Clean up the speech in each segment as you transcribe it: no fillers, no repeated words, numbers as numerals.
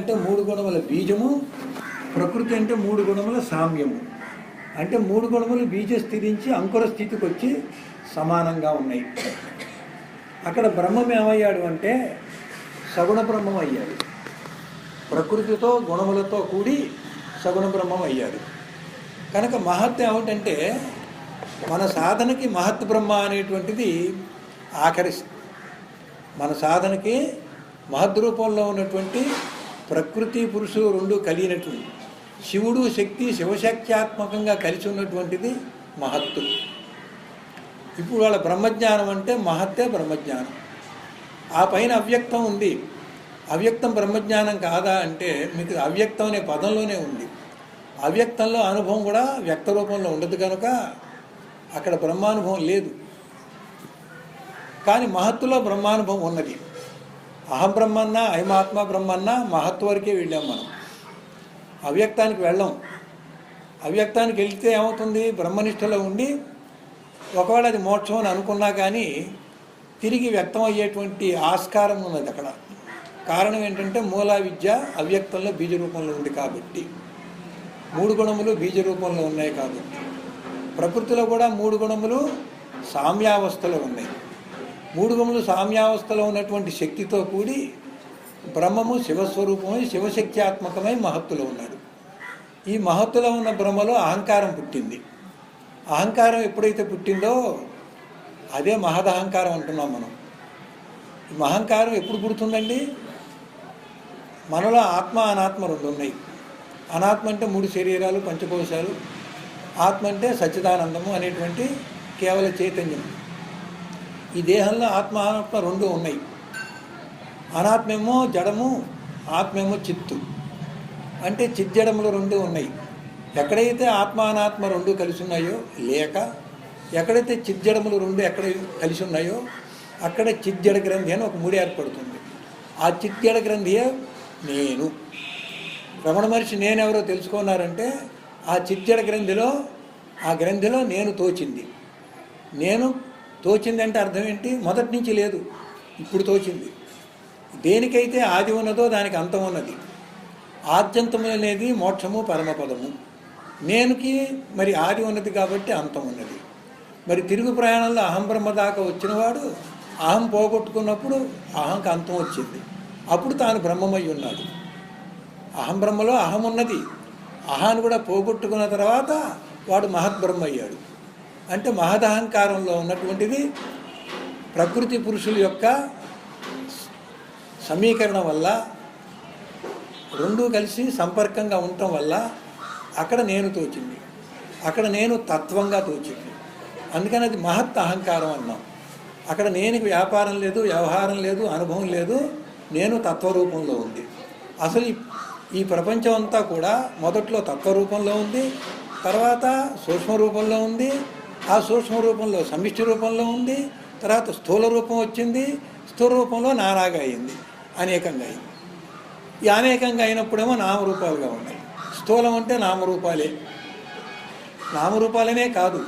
అంటే మూడు గుణముల బీజము, ప్రకృతి అంటే మూడు గుణముల సామ్యము. అంటే మూడు గుణములు బీజ స్థితి నుంచి అంకుర స్థితికి వచ్చి సమానంగా ఉన్నాయి. అక్కడ బ్రహ్మం ఏమయ్యాడు అంటే సగుణ బ్రహ్మం అయ్యాడు. ప్రకృతితో గుణములతో కూడి సగుణ బ్రహ్మం అయ్యాడు. కనుక మహత్ ఏమిటంటే మన సాధనకి మహత్ బ్రహ్మ అనేటువంటిది ఆఖరి. మన సాధనకి మహద్ రూపంలో ఉన్నటువంటి ప్రకృతి పురుషులు రెండు కలిగినటువంటి శివుడు శక్తి శివశక్త్యాత్మకంగా కలిసి ఉన్నటువంటిది మహత్తు. ఇప్పుడు వాళ్ళ బ్రహ్మజ్ఞానం అంటే మహత్తే బ్రహ్మజ్ఞానం. ఆ పైన అవ్యక్తం ఉంది. అవ్యక్తం బ్రహ్మజ్ఞానం కాదా అంటే మీకు అవ్యక్తం అనే పదంలోనే ఉంది. అవ్యక్తంలో అనుభవం కూడా వ్యక్త రూపంలో ఉండదు కనుక అక్కడ బ్రహ్మానుభవం లేదు. కానీ మహత్తులో బ్రహ్మానుభవం ఉన్నది. అహం బ్రహ్మన్నా అహిమాత్మ బ్రహ్మన్నా మహత్తు వరకే వెళ్ళాం మనం. అవ్యక్తానికి వెళ్ళాం. అవ్యక్తానికి వెళ్తే ఏమవుతుంది? బ్రహ్మనిష్టలో ఉండి ఒకవేళ అది మోక్షం అని అనుకున్నా కానీ తిరిగి వ్యక్తం అయ్యేటువంటి ఆస్కారం ఉన్నది అక్కడ. కారణం ఏంటంటే మూలా విద్య అవ్యక్తంలో బీజ రూపంలో ఉంది కాబట్టి, మూడు గుణములు బీజ రూపంలో ఉన్నాయి కాబట్టి. ప్రకృతిలో కూడా మూడు గుణములు సామ్యావస్థలో ఉన్నాయి. మూడు గుణములు సామ్యావస్థలో ఉన్నటువంటి శక్తితో కూడి బ్రహ్మము శివస్వరూపమై శివశక్త్యాత్మకమై మహత్తులో ఉన్నాడు. ఈ మహత్తులో ఉన్న బ్రహ్మలో అహంకారం పుట్టింది. అహంకారం ఎప్పుడైతే పుట్టిందో అదే మహదహంకారం అంటున్నాం మనం. ఈ అహంకారం ఎప్పుడు పుడుతుందండి? మనలో ఆత్మ అనాత్మ రెండు ఉన్నాయి. అనాత్మ అంటే మూడు శరీరాలు పంచకోశాలు, ఆత్మ అంటే సచ్చిదానందము అనేటువంటి కేవల చైతన్యం. ఈ దేహంలో ఆత్మ అనాత్మ రెండు ఉన్నాయి. అనాత్మేమో జడము, ఆత్మేమో చిత్తు. అంటే చిజ్జడములు రెండు ఉన్నాయి. ఎక్కడైతే ఆత్మ అనాత్మ రెండు కలిసి ఉన్నాయో లేక ఎక్కడైతే చిజ్జడములు రెండు ఎక్కడ కలిసి ఉన్నాయో అక్కడ చిజ్జడ గ్రంథి అని ఒక ముడి ఏర్పడుతుంది. ఆ చిజ్జడ గ్రంథియే నేను. రమణ మహర్షి నేనెవరో తెలుసుకున్నారంటే ఆ చిజ్జడ గ్రంథిలో, ఆ గ్రంథిలో నేను తోచింది. నేను తోచింది అంటే అర్థం ఏంటి? మొదటి నుంచి లేదు, ఇప్పుడు తోచింది. దేనికైతే ఆది ఉన్నదో దానికి అంతం ఉన్నది. ఆద్యంతము అనేది మోక్షము పరమపదము. నేనుకి మరి ఆది ఉన్నది కాబట్టి అంతం ఉన్నది. మరి తిరుగు ప్రయాణంలో అహం బ్రహ్మ దాకా వచ్చినవాడు అహం పోగొట్టుకున్నప్పుడు అహంకి అంతం వచ్చింది. అప్పుడు తాను బ్రహ్మమై ఉన్నాడు. అహం బ్రహ్మలో అహం ఉన్నది. అహాన్ని కూడా పోగొట్టుకున్న తర్వాత వాడు మహద్బ్రహ్మ అయ్యాడు. అంటే మహదహంకారంలో ఉన్నటువంటిది ప్రకృతి పురుషుల యొక్క సమీకరణం వల్ల రెండూ కలిసి సంపర్కంగా ఉండటం వల్ల అక్కడ నేను తోచింది. అక్కడ నేను తత్వంగా తోచింది. అందుకని అది మహత్ అహంకారం అన్నాం. అక్కడ నేనుకి వ్యాపారం లేదు, వ్యవహారం లేదు, అనుభవం లేదు. నేను తత్వరూపంలో ఉంది. అసలు ఈ ప్రపంచం అంతా కూడా మొదట్లో తత్వరూపంలో ఉంది, తర్వాత సూక్ష్మ రూపంలో ఉంది, ఆ సూక్ష్మ రూపంలో సమిష్టి రూపంలో ఉంది, తర్వాత స్థూల రూపం వచ్చింది, స్థూల రూపంలో నానాగా అయింది, అనేకంగా అయింది. ఈ అనేకంగా అయినప్పుడేమో నామరూపాలుగా ఉన్నాయి. స్థూలం అంటే నామరూపాలే. నామరూపాలనే కాదు,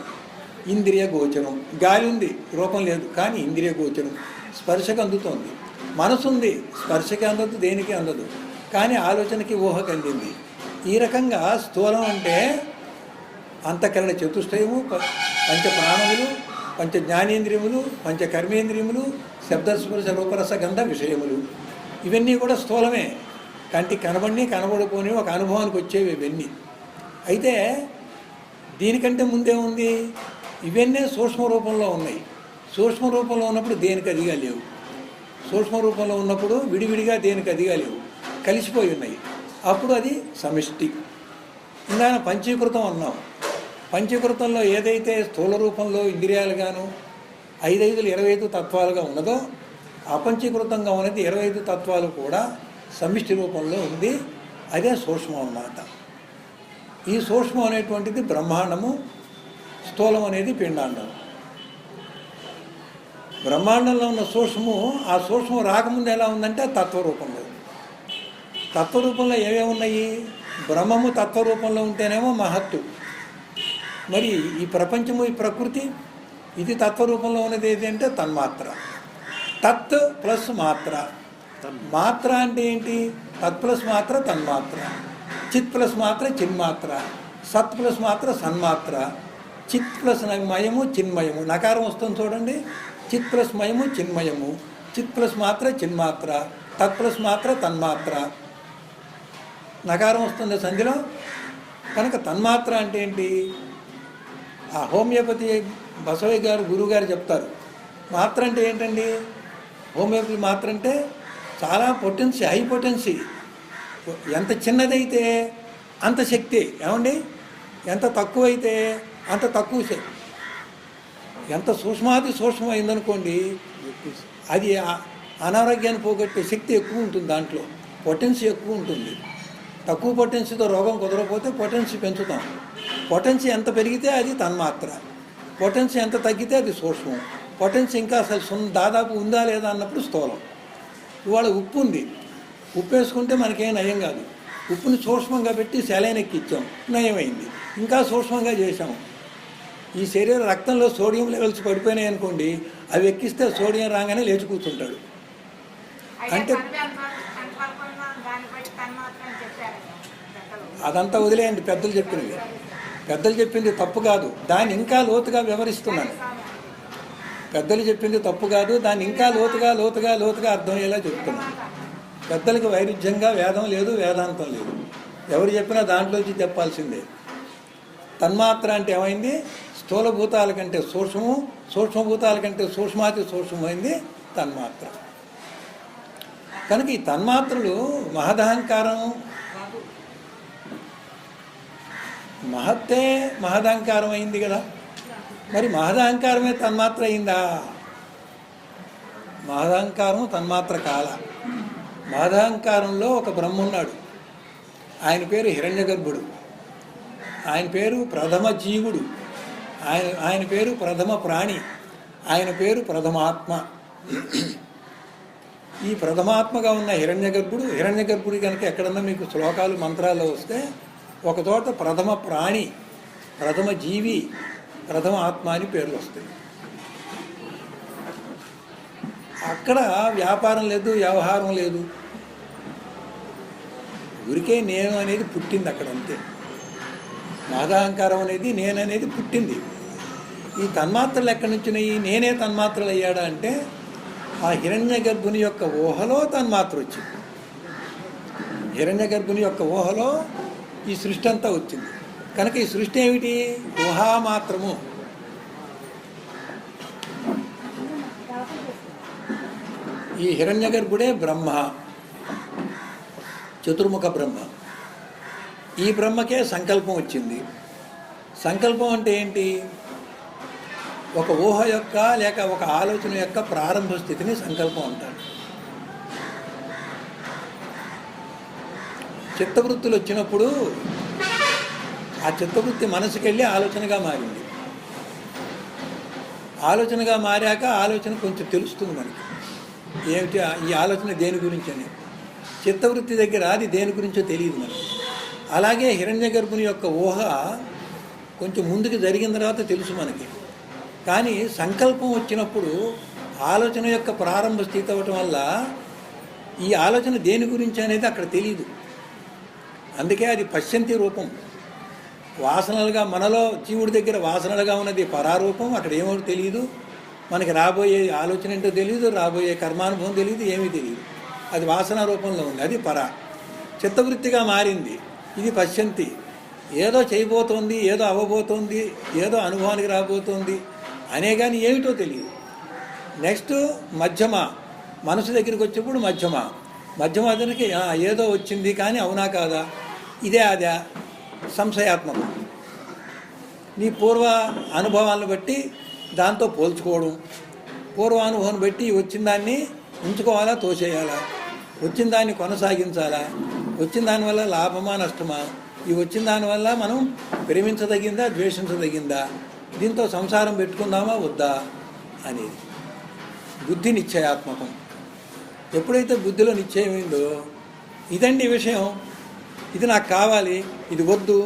ఇంద్రియ గోచరం. గాలి ఉంది, రూపం లేదు, కానీ ఇంద్రియ గోచరం. స్పర్శకు అందుతోంది. మనసు ఉంది, స్పర్శకి అందదు, దేనికి అందదు, కానీ ఆలోచనకి ఊహకు అందింది. ఈ రకంగా స్థూలం అంటే అంతఃకరణ చతుష్టయము, పంచ ప్రాణములు, పంచ జ్ఞానేంద్రియములు, పంచ కర్మేంద్రియములు, శబ్దస్పర్శ రూపరస గంధ విషయములు. ఇవన్నీ కూడా స్థూలమే. కంటికి కనబడి కనబడిపోని ఒక అనుభవానికి వచ్చేవి ఇవన్నీ. అయితే దీనికంటే ముందే ఉంది, ఇవన్నీ సూక్ష్మ రూపంలో ఉన్నాయి. సూక్ష్మ రూపంలో ఉన్నప్పుడు దేనికి అదిగా లేవు. సూక్ష్మ రూపంలో ఉన్నప్పుడు విడివిడిగా దేనికి అదిగా లేవు, కలిసిపోయి ఉన్నాయి. అప్పుడు అది సమిష్టి. ఇంకా పంచీకృతం అన్నాం. పంచీకృతంలో ఏదైతే స్థూల రూపంలో ఇంద్రియాలుగాను 5 25 తత్వాలుగా ఉన్నదో అపంచీకృతంగా ఉన్నది 25 తత్వాలు కూడా సమిష్టి రూపంలో ఉంది. అదే సూక్ష్మం అన్నమాట. ఈ సూక్ష్మం అనేటువంటిది బ్రహ్మాండము, స్థూలం అనేది పిండాండం. బ్రహ్మాండంలో ఉన్న సూక్ష్మము, ఆ సూక్ష్మం రాకముందు ఎలా ఉందంటే తత్వరూపంలో. తత్వరూపంలో ఏమేమి ఉన్నాయి? బ్రహ్మము తత్వరూపంలో ఉంటేనేమో మహత్తు. మరి ఈ ప్రపంచము, ఈ ప్రకృతి, ఇది తత్వరూపంలో ఉన్నది ఏది అంటే తన్మాత్ర. తత్ ప్లస్ మాత్ర. మాత్ర అంటే ఏంటి? తత్ ప్లస్ మాత్ర తన్మాత్ర, చిత్ ప్లస్ మాత్ర చిన్మాత్ర, సత్ ప్లస్ మాత్ర సన్మాత్ర, చిత్ ప్లస్ మయము చిన్మయము. నకారం వస్తుంది చూడండి. చిత్ ప్లస్ మయము చిన్మయము, చిత్ ప్లస్ మాత్ర చిన్మాత్ర, తత్ ప్లస్ మాత్ర తన్మాత్ర. నకారం వస్తుంది సంధిలో. కనుక తన్మాత్ర అంటే ఏంటి? ఆ హోమియోపతి బసవయ్య గారు గురువు గారు చెప్తారు. మాత్ర అంటే ఏంటండి? హోమియోపతి మాత్ర అంటే చాలా పొటెన్సీ, హై పొటెన్సీ. ఎంత చిన్నదైతే అంత శక్తి. ఏమండి? ఎంత తక్కువైతే అంత తక్కువ శక్తి. ఎంత సూక్ష్మాతి సూక్ష్మం అయిందనుకోండి, అది అనారోగ్యాన్ని పోగొట్టే శక్తి ఎక్కువ ఉంటుంది. దాంట్లో పొటెన్సీ ఎక్కువ ఉంటుంది. తక్కువ పొటెన్సీతో రోగం కుదరకపోతే పొటెన్సీ పెంచుతాం. పొటెన్సీ ఎంత పెరిగితే అది తన్మాత్ర, పొటెన్సీ ఎంత తగ్గితే అది సూక్ష్మం, పొటెన్సీ ఇంకా అసలు దాదాపు ఉందా లేదా అన్నప్పుడు స్థూలం. ఇవాళ ఉప్పు ఉంది, ఉప్పు వేసుకుంటే మనకేం నయం కాదు. ఉప్పుని సూక్ష్మంగా పెట్టి సెలైన్ ఎక్కిచ్చాం, నయమైంది. ఇంకా సూక్ష్మంగా చేసాము. ఈ శరీర రక్తంలో సోడియం లెవెల్స్ పడిపోయినాయి అనుకోండి, అవి ఎక్కిస్తే సోడియం రాగానే లేచి కూర్చుంటాడు. అంటే అదంతా వదిలేయండి. పెద్దలు చెప్పింది తప్పు కాదు, దాన్ని ఇంకా లోతుగా వివరిస్తున్నాను. పెద్దలు చెప్పింది తప్పు కాదు, దాన్ని ఇంకా లోతుగా అర్థమయ్యేలా చెప్తున్నాను. పెద్దలకు వైరుధ్యంగా వేదం లేదు, వేదాంతం లేదు. ఎవరు చెప్పినా దాంట్లోంచి చెప్పాల్సిందే. తన్మాత్ర అంటే ఏమైంది? స్థూలభూతాల కంటే సూక్ష్మము, సూక్ష్మభూతాల కంటే సూక్ష్మాతి సూక్ష్మమైంది తన్మాత్ర. కనుక ఈ తన్మాత్రలు మహదహంకారం, మహత్తే మహదహంకారం అయింది కదా. మరి మహదహంకారమే తన్మాత్ర అయిందా? మహదహంకారం తన్మాత్ర కాల. మహదహంకారంలో ఒక బ్రహ్మ ఉన్నాడు. ఆయన పేరు హిరణ్యగర్భుడు, ఆయన పేరు ప్రథమ జీవుడు, ఆయన పేరు ప్రథమ ప్రాణి, ఆయన పేరు ప్రథమాత్మ. ఈ ప్రథమాత్మగా ఉన్న హిరణ్యగర్భుడి కనుక ఎక్కడన్నా మీకు శ్లోకాలు మంత్రాల్లో వస్తే ఒక చోట ప్రథమ ప్రాణి, ప్రథమ జీవి, ప్రథమ ఆత్మ అని పేర్లు వస్తాయి. అక్కడ వ్యాపారం లేదు, వ్యవహారం లేదు. ఊరికే నేను అనేది పుట్టింది అక్కడ, అంతే. మహదహంకారం అనేది నేననేది పుట్టింది. ఈ తన్మాత్రలు ఎక్కడి నుంచినాయి? నేనే తన్మాత్రలు అయ్యాడా అంటే ఆ హిరణ్యగర్భుని యొక్క ఊహలో తన్మాత్ర వచ్చింది. హిరణ్యగర్భుని యొక్క ఊహలో ఈ సృష్టి అంతా వచ్చింది. కనుక ఈ సృష్టి ఏమిటి? ఊహామాత్రము. ఈ హిరణ్యగర్భుడే బ్రహ్మ, చతుర్ముఖ బ్రహ్మ. ఈ బ్రహ్మకే సంకల్పం వచ్చింది. సంకల్పం అంటే ఏంటి? ఒక ఊహ యొక్క లేక ఒక ఆలోచన యొక్క ప్రారంభ స్థితిని సంకల్పం అంటారు. చిత్తవృత్తులు వచ్చినప్పుడు ఆ చిత్తవృత్తి మనసుకెళ్ళి ఆలోచనగా మారింది. ఆలోచనగా మారాక ఆలోచన కొంచెం తెలుస్తుంది మనకి, ఏమిటి ఈ ఆలోచన దేని గురించి అని. చిత్తవృత్తి దగ్గర అది దేని గురించో తెలియదు మనకి. అలాగే హిరణ్యగర్భుని యొక్క ఊహ కొంచెం ముందుకు జరిగిన తర్వాత తెలుసు మనకి. కానీ సంకల్పం వచ్చినప్పుడు ఆలోచన యొక్క ప్రారంభ స్థితి అవ్వటం వల్ల ఈ ఆలోచన దేని గురించి అనేది అక్కడ తెలియదు. అందుకే అది పశ్యంతి రూపం. వాసనలుగా మనలో జీవుడి దగ్గర వాసనలుగా ఉన్నది పరారూపం. అక్కడ ఏమో తెలియదు మనకి. రాబోయే ఆలోచన ఏంటో తెలియదు, రాబోయే కర్మానుభవం తెలియదు, ఏమీ తెలియదు. అది వాసన రూపంలో ఉంది, అది పర. చిత్తవృత్తిగా మారింది, ఇది పశ్యంతి. ఏదో చేయబోతోంది, ఏదో అవ్వబోతోంది, ఏదో అనుభవానికి రాబోతోంది అనే కానీ ఏమిటో తెలియదు. నెక్స్ట్ మధ్యమ, మనసు దగ్గరికి వచ్చేప్పుడు మధ్యమ అతనికి ఏదో వచ్చింది కానీ అవునా కాదా, ఇదే అదా, సంశయాత్మకం. నీ పూర్వ అనుభవాలను బట్టి దాంతో పోల్చుకోవడం, పూర్వానుభవాన్ని బట్టి వచ్చిన దాన్ని ఉంచుకోవాలా, తోసేయాలా, వచ్చిన దాన్ని కొనసాగించాలా, వచ్చిన దానివల్ల లాభమా నష్టమా, ఈ వచ్చిన దానివల్ల మనం ప్రేమించదగిందా ద్వేషించదగిందా, దీంతో సంసారం పెట్టుకుందామా వద్దా అనేది బుద్ధి నిశ్చయాత్మకం. ఎప్పుడైతే బుద్ధిలో నిశ్చయమైందో ఇదండి విషయం, ఇది నాకు కావాలి, ఇది వద్దు,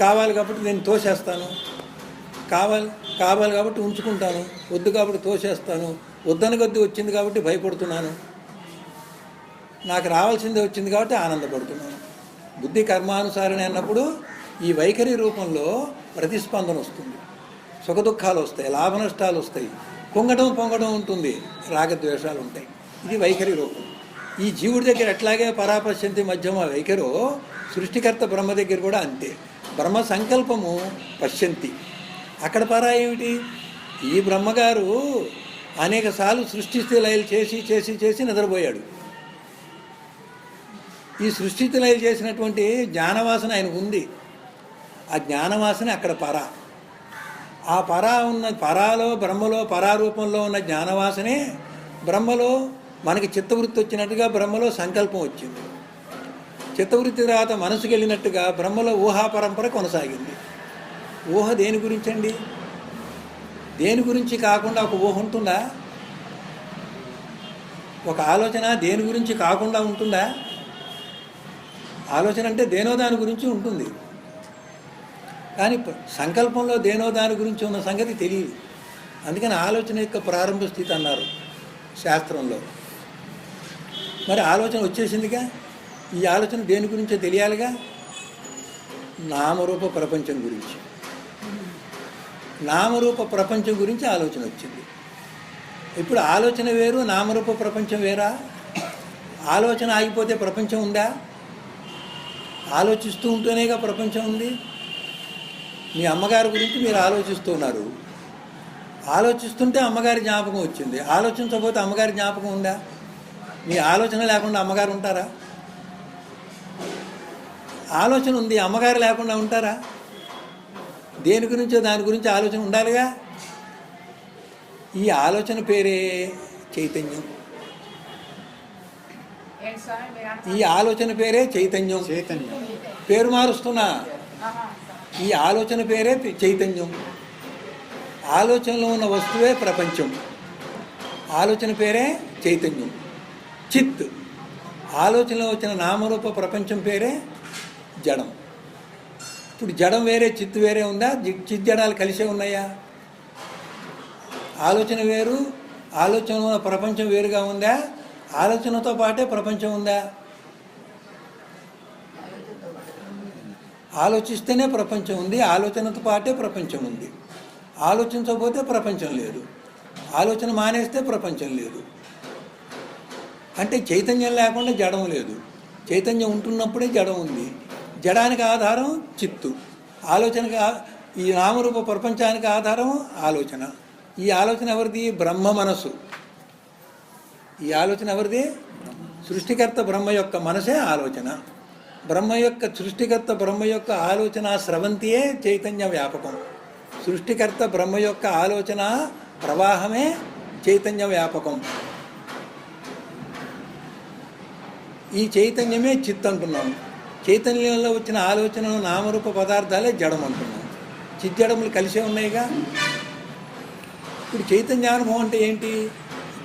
కావాలి కాబట్టి నేను తోసేస్తాను, కావాలి కాబట్టి ఉంచుకుంటాను, వద్దు కాబట్టి తోసేస్తాను, వద్దని కొద్ది వచ్చింది కాబట్టి భయపడుతున్నాను. నాకు రావాల్సిందే వచ్చింది కాబట్టి ఆనందపడుతున్నాను. బుద్ధి కర్మానుసారణ అన్నప్పుడు ఈ వైఖరి రూపంలో ప్రతిస్పందన వస్తుంది, సుఖదుఖాలు వస్తాయి, లాభ నష్టాలు వస్తాయి, పొంగడం ఉంటుంది, రాగద్వేషాలు ఉంటాయి. ఇది వైఖరి రూపం. ఈ జీవుడి దగ్గర ఎట్లాగే పరాపశ్యంతి మధ్యమ వైఖరో సృష్టికర్త బ్రహ్మ దగ్గర కూడా అంతే. బ్రహ్మ సంకల్పము పశ్యంతి. అక్కడ పరా ఏమిటి? ఈ బ్రహ్మగారు అనేక సార్లు సృష్టిస్థి లయలు చేసి చేసి చేసి నిద్రపోయాడు. ఈ సృష్టిస్థి లయలు చేసినటువంటి జ్ఞానవాసన ఆయనకు ఉంది. ఆ జ్ఞానవాసన అక్కడ పరా. ఆ పరా ఉన్న పరాలో బ్రహ్మలో పరారూపంలో ఉన్న జ్ఞానవాసనే బ్రహ్మలో మనకి చిత్తవృత్తి వచ్చినట్టుగా బ్రహ్మలో సంకల్పం వచ్చింది. చిత్తవృత్తి తర్వాత మనసుకు వెళ్ళినట్టుగా బ్రహ్మలో ఊహా పరంపర కొనసాగింది. ఊహ దేని గురించి అండి? దేని గురించి కాకుండా ఒక ఊహ ఉంటుందా? ఒక ఆలోచన దేని గురించి కాకుండా ఉంటుందా? ఆలోచన అంటే దేనో దాని గురించి ఉంటుంది, కానీ సంకల్పంలో దేనో దాని గురించి ఉన్న సంగతి తెలియదు. అందుకని ఆలోచన యొక్క ప్రారంభ స్థితి అన్నారు శాస్త్రంలో. మరి ఆలోచన వచ్చేసిందిగా, ఈ ఆలోచన దేని గురించో తెలియాలిగా. నామరూప ప్రపంచం గురించి, నామరూప ప్రపంచం గురించి ఆలోచన వచ్చింది. ఇప్పుడు ఆలోచన వేరు, నామరూప ప్రపంచం వేరా? ఆలోచన ఆగిపోతే ప్రపంచం ఉందా? ఆలోచిస్తూ ఉంటేనేగా ప్రపంచం ఉంది. మీ అమ్మగారి గురించి మీరు ఆలోచిస్తున్నారు, ఆలోచిస్తుంటే అమ్మగారి జ్ఞాపకం వచ్చింది. ఆలోచించకపోతే అమ్మగారి జ్ఞాపకం ఉందా? మీ ఆలోచన లేకుండా అమ్మగారు ఉంటారా? ఆలోచన ఉంది, అమ్మగారు లేకుండా ఉంటారా? దేని గురించో దాని గురించి ఆలోచన ఉండాలిగా. ఈ ఆలోచన పేరే చైతన్యం. ఈ ఆలోచన పేరే చైతన్యం. పేరు మారుస్తున్నా. ఈ ఆలోచన పేరే చైతన్యం. ఆలోచనలో ఉన్న వస్తువే ప్రపంచం. ఆలోచన పేరే చైతన్యం. చిత్. ఆలోచనలో వచ్చిన నామరూప ప్రపంచం పేరే జడం. ఇప్పుడు జడం వేరే చిత్తు వేరే ఉందా? చిజ్జడాలు కలిసే ఉన్నాయా? ఆలోచన వేరు, ఆలోచన ఉన్న ప్రపంచం వేరుగా ఉందా? ఆలోచనతో పాటే ప్రపంచం ఉందా? ఆలోచిస్తేనే ప్రపంచం ఉంది, ఆలోచనతో పాటే ప్రపంచం ఉంది. ఆలోచించకపోతే ప్రపంచం లేదు, ఆలోచన మానేస్తే ప్రపంచం లేదు. అంటే చైతన్యం లేకుండా జడం లేదు, చైతన్యం ఉంటున్నప్పుడే జడం ఉంది. జడానికి ఆధారం చిత్తు, ఆలోచనకి ఈ నామరూప ప్రపంచానికి ఆధారం ఆలోచన. ఈ ఆలోచన ఎవరిది? బ్రహ్మ మనసు. ఈ ఆలోచన ఎవరిది? సృష్టికర్త బ్రహ్మ యొక్క మనసే ఆలోచన. బ్రహ్మ యొక్క సృష్టికర్త బ్రహ్మ యొక్క ఆలోచన స్రవంతియే చైతన్య వ్యాపకం. సృష్టికర్త బ్రహ్మ యొక్క ఆలోచన ప్రవాహమే చైతన్య వ్యాపకం. ఈ చైతన్యమే చిత్ అంటున్నాం. చైతన్యంలో వచ్చిన ఆలోచనలు నామరూప పదార్థాలే జడం అంటున్నాం. చిజ్జడములు కలిసే ఉన్నాయిగా. ఇప్పుడు చైతన్యానుభవం అంటే ఏంటి?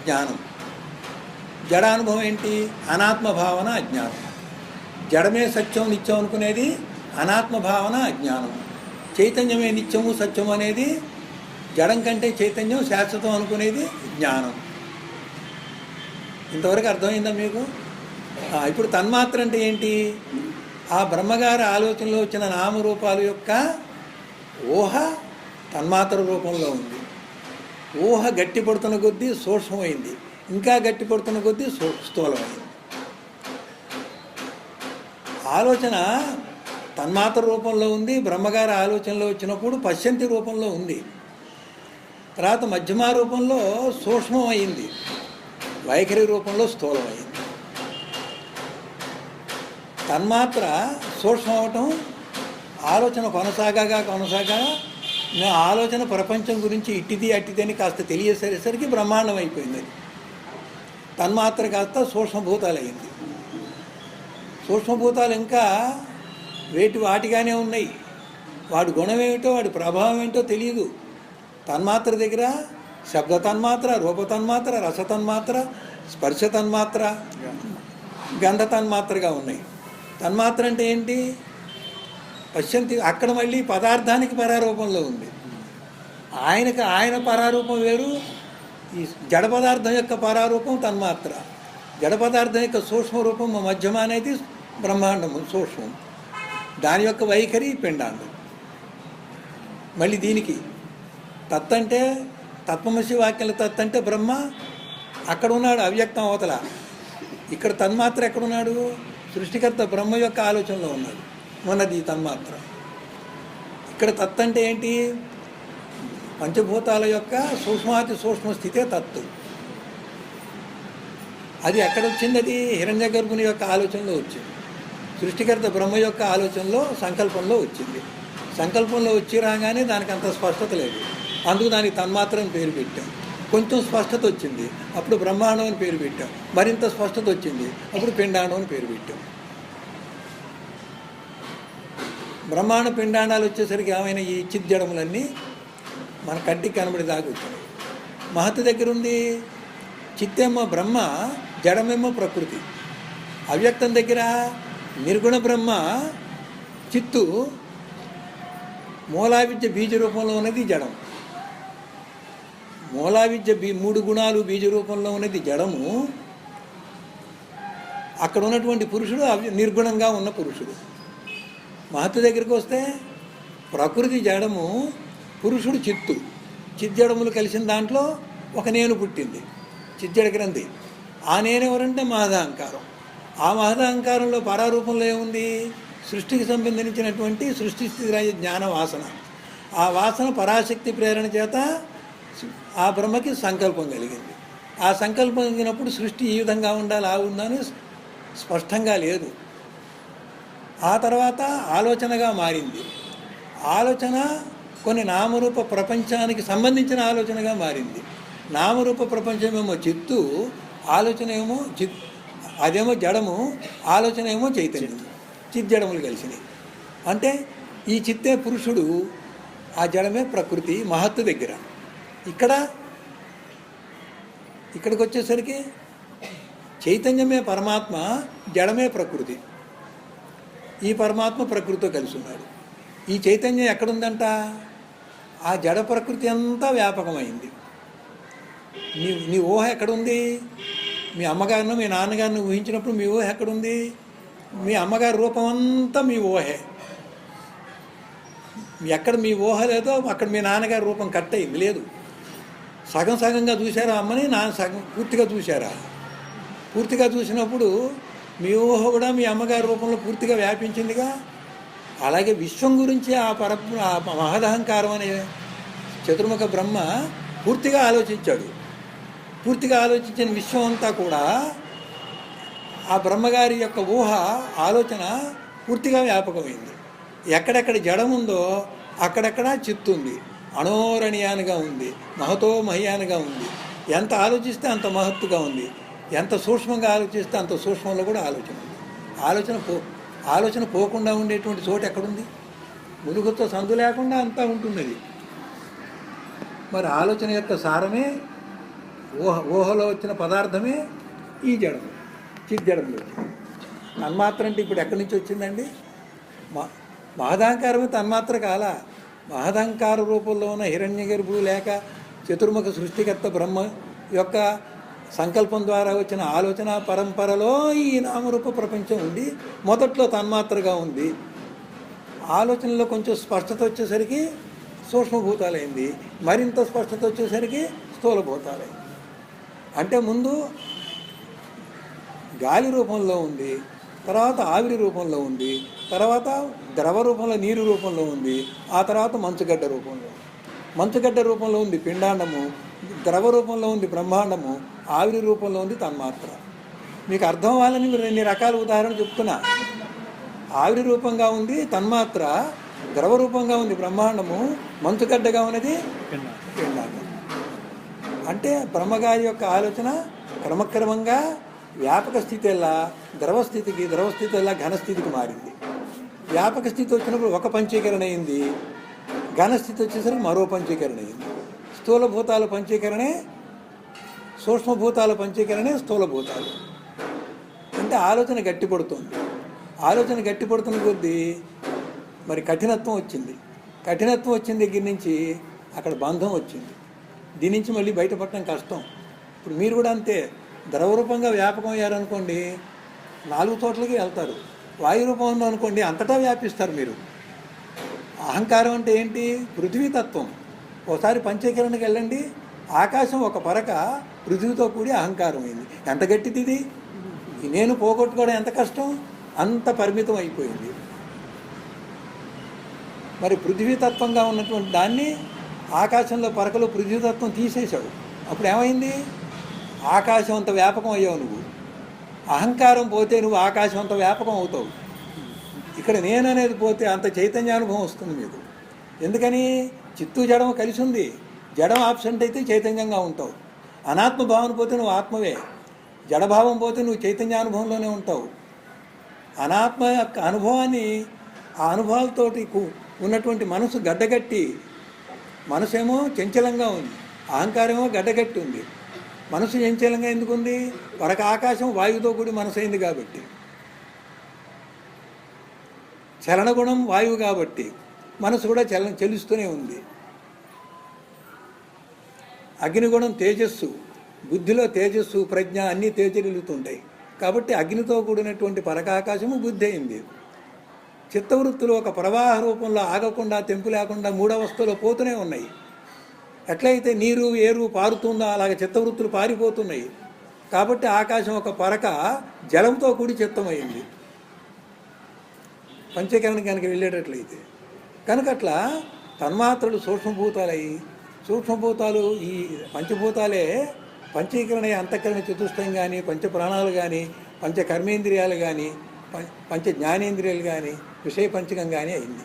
జ్ఞానం. జడానుభవం ఏంటి? అనాత్మ భావన, అజ్ఞానం. జడమే సత్యం నిత్యం అనుకునేది అనాత్మ భావన, అజ్ఞానం. చైతన్యమే నిత్యము సత్యము అనేది, జడం కంటే చైతన్యం శాశ్వతం అనుకునేది జ్ఞానం. ఇంతవరకు అర్థమైందా మీకు? ఇప్పుడు తన్మాత్ర అంటే ఏంటి? ఆ బ్రహ్మగారి ఆలోచనలో వచ్చిన నామరూపాల యొక్క ఊహ తన్మాత్ర రూపంలో ఉంది. ఊహ గట్టిపడుతున్న కొద్దీ సూక్ష్మమైంది, ఇంకా గట్టిపడుతున్న కొద్దీ స్థూలమైంది. ఆలోచన తన్మాత్ర రూపంలో ఉంది, బ్రహ్మగారి ఆలోచనలో వచ్చినప్పుడు పశ్యంతి రూపంలో ఉంది. తర్వాత మధ్యమ రూపంలో సూక్ష్మమైంది, వైఖరి రూపంలో స్థూలమైంది. తన్మాత్ర సూక్ష్మం అవటం, ఆలోచన కొనసాగగా మేము ఆలోచన ప్రపంచం గురించి ఇట్టిది అట్టిది అని కాస్త తెలియసరికి బ్రహ్మాండం అయిపోయింది. అది తన్మాత్ర కాస్త సూక్ష్మభూతాలు అయింది. సూక్ష్మభూతాలు ఇంకా వాటిగానే ఉన్నాయి. వాడి గుణం ఏమిటో, వాడి ప్రభావం ఏంటో తెలియదు. తన్మాత్ర దగ్గర శబ్ద తన్మాత్ర, రూప తన్మాత్ర, రస తన్మాత్ర, స్పర్శ తన్మాత్ర, గంధ తన్మాత్రగా ఉన్నాయి. తన్మాత్ర అంటే ఏంటి? పశ్యంతి. అక్కడ మళ్ళీ పదార్థానికి పరారూపంలో ఉంది. ఆయన పరారూపం వేరు, ఈ జడ పదార్థం యొక్క పరారూపం తన్మాత్ర. జడ పదార్థం యొక్క సూక్ష్మ రూపం మధ్యమ అనేది బ్రహ్మాండము సూక్ష్మం, దాని యొక్క వైఖరి పిండాండం. మళ్ళీ దీనికి తత్ అంటే తత్వమసి వాక్యాల తత్ అంటే బ్రహ్మ అక్కడ ఉన్నాడు, అవ్యక్తం అవతల. ఇక్కడ తన్మాత్ర ఎక్కడున్నాడు? సృష్టికర్త బ్రహ్మ యొక్క ఆలోచనలో ఉన్నాడు, ఉన్నది ఈ తన్మాత్ర. ఇక్కడ తత్ అంటే ఏంటి? పంచభూతాల యొక్క సూక్ష్మాతి సూక్ష్మ స్థితే తత్తు. అది ఎక్కడ వచ్చింది? అది హిరణ్య గర్భుని యొక్క ఆలోచనలో వచ్చింది. సృష్టికర్త బ్రహ్మ యొక్క ఆలోచనలో సంకల్పంలో వచ్చింది. సంకల్పంలో వచ్చి రాగానే దానికి అంత స్పష్టత లేదు, అందుకు దానికి తన్మాత్ర అని పేరు పెట్టాం. కొంచెం స్పష్టత వచ్చింది, అప్పుడు బ్రహ్మాండం అని పేరు పెట్టాం. మరింత స్పష్టత వచ్చింది, అప్పుడు పిండాండం అని పేరు పెట్టాం. బ్రహ్మాండ పిండాండాలు వచ్చేసరికి ఏమైనా ఈ చిద్జడములన్నీ మన కంటికి కనబడి దాగుతున్నాయి. మహత్తు దగ్గర ఉంది చిత్తేమో బ్రహ్మ, జడమేమో ప్రకృతి. అవ్యక్తం దగ్గర నిర్గుణ బ్రహ్మ చిత్తు, మూలావిద్య బీజ రూపంలో ఉన్నది జడం. మూలావిద్య 3 గుణాలు బీజ రూపంలో ఉన్నది జడము. అక్కడ ఉన్నటువంటి పురుషుడు నిర్గుణంగా ఉన్న పురుషుడు. మహత్తు దగ్గరికి వస్తే ప్రకృతి జడము, పురుషుడు చిత్తు. చిజ్జడములు కలిసిన దాంట్లో ఒక నేను పుట్టింది, చిజ్జడ గ్రంథి. ఆ నేను ఎవరంటే మహదహంకారం. ఆ మహదహంకారంలో పరారూపంలో ఏముంది? సృష్టికి సంబంధించినటువంటి సృష్టి స్థితిరాయ జ్ఞాన వాసన. ఆ వాసన పరాశక్తి ప్రేరణ చేత ఆ బ్రహ్మకి సంకల్పం కలిగింది. ఆ సంకల్పం కలిగినప్పుడు సృష్టి ఈ విధంగా ఉండాలి, ఆ ఉందని స్పష్టంగా లేదు. ఆ తర్వాత ఆలోచనగా మారింది. ఆలోచన కొన్ని నామరూప ప్రపంచానికి సంబంధించిన ఆలోచనగా మారింది. నామరూప ప్రపంచమేమో చిత్తు, ఆలోచన ఏమో అదేమో జడము, ఆలోచన ఏమో చైతన్యం. చిజ్జడములు కలిసినాయి. అంటే ఈ చిత్తే పురుషుడు, ఆ జడమే ప్రకృతి మహత్తు దగ్గర. ఇక్కడికి వచ్చేసరికి చైతన్యమే పరమాత్మ, జడమే ప్రకృతి. ఈ పరమాత్మ ప్రకృతితో కలిసి ఉన్నాడు. ఈ చైతన్యం ఎక్కడుందంట? ఆ జడ ప్రకృతి అంతా వ్యాపకమైంది. నీ ఊహ ఎక్కడుంది? మీ అమ్మగారిని మీ నాన్నగారిని ఊహించినప్పుడు మీ ఊహ ఎక్కడుంది? మీ అమ్మగారి రూపం అంతా మీ ఊహే. ఎక్కడ మీ ఊహ లేదో అక్కడ మీ నాన్నగారి రూపం కట్ అయింది, లేదు. సగం సగంగా చూశారా అమ్మని, నాన్న సగం పూర్తిగా చూశారా? పూర్తిగా చూసినప్పుడు మీ ఊహ కూడా మీ అమ్మగారి రూపంలో పూర్తిగా వ్యాపించిందిగా. అలాగే విశ్వం గురించి ఆ మహదహంకారం అనే చతుర్ముఖ బ్రహ్మ పూర్తిగా ఆలోచించాడు. పూర్తిగా ఆలోచించిన విశ్వం అంతా కూడా ఆ బ్రహ్మగారి యొక్క ఊహ, ఆలోచన పూర్తిగా వ్యాపకమైంది. ఎక్కడెక్కడ జడం ఉందో అక్కడెక్కడ చిత్తుంది, అణోరణీయానుగా ఉంది, మహతో మహ్యానుగా ఉంది. ఎంత ఆలోచిస్తే అంత మహత్తుగా ఉంది, ఎంత సూక్ష్మంగా ఆలోచిస్తే అంత సూక్ష్మంలో కూడా ఆలోచన ఉంది. ఆలోచన పోకుండా ఉండేటువంటి చోటు ఎక్కడుంది? ములుగుతో సందు లేకుండా అంతా ఉంటుంది అది. మరి ఆలోచన యొక్క సారమే ఊహలో వచ్చిన పదార్థమే ఈ జడము, చిజ్జడంలో వచ్చింది. తన్మాత్ర అంటే ఇప్పుడు ఎక్కడి నుంచి వచ్చిందండి? మహదహంకారమే తన్మాత్ర కాల. మహదహంకార రూపంలో ఉన్న హిరణ్యగర్భుడు లేక చతుర్ముఖ సృష్టికర్త బ్రహ్మ యొక్క సంకల్పం ద్వారా వచ్చిన ఆలోచన పరంపరలో ఈ నామరూప ప్రపంచం ఉంది. మొదట్లో తన్మాత్రగా ఉంది. ఆలోచనలో కొంచెం స్పష్టత వచ్చేసరికి సూక్ష్మభూతాలైంది, మరింత స్పష్టత వచ్చేసరికి స్థూలభూతాలైంది. అంటే ముందు గాలి రూపంలో ఉంది, తర్వాత ఆవిరి రూపంలో ఉంది, తర్వాత ద్రవ రూపంలో నీరు రూపంలో ఉంది, ఆ తర్వాత మంచుగడ్డ రూపంలో ఉంది పిండాండము, ద్రవ రూపంలో ఉంది బ్రహ్మాండము, ఆవిరి రూపంలో ఉంది తన్మాత్ర. మీకు అర్థం అవ్వాలని మీరు 2 రకాల ఉదాహరణలు చెప్తున్నా. ఆవిరి రూపంగా ఉంది తన్మాత్ర, ద్రవ రూపంగా ఉంది బ్రహ్మాండము, మంచుగడ్డగా ఉన్నది పిండాండం. అంటే బ్రహ్మగారి యొక్క ఆలోచన క్రమక్రమంగా వ్యాపక స్థితి ఎలా ద్రవ స్థితి ఎలా ఘనస్థితికి మారింది. వ్యాపక స్థితి వచ్చినప్పుడు ఒక పంచీకరణ అయింది, ఘనస్థితి వచ్చేసరికి మరో పంచీకరణ అయింది. స్థూలభూతాల పంచీకరణే సూక్ష్మభూతాల పంచీకరణే స్థూలభూతాలు. అంటే ఆలోచన గట్టిపడుతుంది. ఆలోచన గట్టిపడుతున్న కొద్దీ మరి కఠినత్వం వచ్చింది. కఠినత్వం వచ్చిన దగ్గర నుంచి అక్కడ బంధం వచ్చింది. దీని నుంచి మళ్ళీ బయటపడటం కష్టం. ఇప్పుడు మీరు కూడా అంతే. ద్రవరూపంగా వ్యాపకం అయ్యారనుకోండి 4 చోట్లకి వెళ్తారు. వాయు రూపంలో అనుకోండి అంతటా వ్యాపిస్తారు మీరు. అహంకారం అంటే ఏంటి? పృథ్వీతత్వం. ఒకసారి పంచకరణకి వెళ్ళండి, ఆకాశం ఒక పరక పృథ్వీతో కూడి అహంకారం అయింది. ఎంత గట్టిది ఇది! నేను పోగొట్టుకోవడం ఎంత కష్టం, అంత పరిమితం అయిపోయింది. మరి పృథ్వీతత్వంగా ఉన్నటువంటి దాన్ని ఆకాశంలో పరకలో పృథ్వీతత్వం తీసేశావు. అప్పుడు ఏమైంది? ఆకాశం అంత వ్యాపకం అయ్యావు నువ్వు. అహంకారం పోతే నువ్వు ఆకాశం అంత వ్యాపకం అవుతావు. ఇక్కడ నేననేది పోతే అంత చైతన్యానుభవం వస్తుంది మీకు. ఎందుకని? చిత్తు జడం కలిసి ఉంది. జడం ఆబ్సెంట్ అయితే చైతన్యంగా ఉంటావు. అనాత్మభావం పోతే నువ్వు ఆత్మవే. జడభావం పోతే నువ్వు చైతన్యానుభవంలోనే ఉంటావు. అనాత్మ యొక్క అనుభవాన్ని, ఆ అనుభవాలతోటి ఉన్నటువంటి మనసు గడ్డగట్టి, మనసేమో చంచలంగా ఉంది, అహంకారమేమో గడ్డగట్టి ఉంది. మనసు చంచలంగా ఎందుకు ఉంది? వరక ఆకాశం వాయువుతో కూడి మనసు అయింది కాబట్టి. చలనగుణం వాయువు కాబట్టి మనసు కూడా చెలుస్తూనే ఉంది. అగ్నిగుణం తేజస్సు, బుద్ధిలో తేజస్సు ప్రజ్ఞ అన్నీ తేజరిల్లుతుంటాయి కాబట్టి అగ్నితో కూడినటువంటి పరకాకాశము బుద్ధి అయింది. చిత్తవృత్తులు ఒక ప్రవాహ రూపంలో ఆగకుండా, తెంపు లేకుండా మూడవస్థలో పోతూనే ఉన్నాయి. ఎట్లయితే నీరు ఏరు పారుతుందో అలాగే చిత్తవృత్తులు పారిపోతున్నాయి. కాబట్టి ఆకాశం ఒక పరక జలంతో కూడి చిత్తమైంది పంచకరణకి కనుక వెళ్ళేటట్లయితే. కనుక అట్లా తన్మాత్రలు సూక్ష్మభూతాలయ్యి, సూక్ష్మభూతాలు ఈ పంచభూతాలే పంచీకరణ, అంతఃకరణ చతుష్టయం కానీ, పంచప్రాణాలు కానీ, పంచకర్మేంద్రియాలు కానీ, పంచ జ్ఞానేంద్రియాలు కానీ, విషయ పంచకం కానీ అయింది.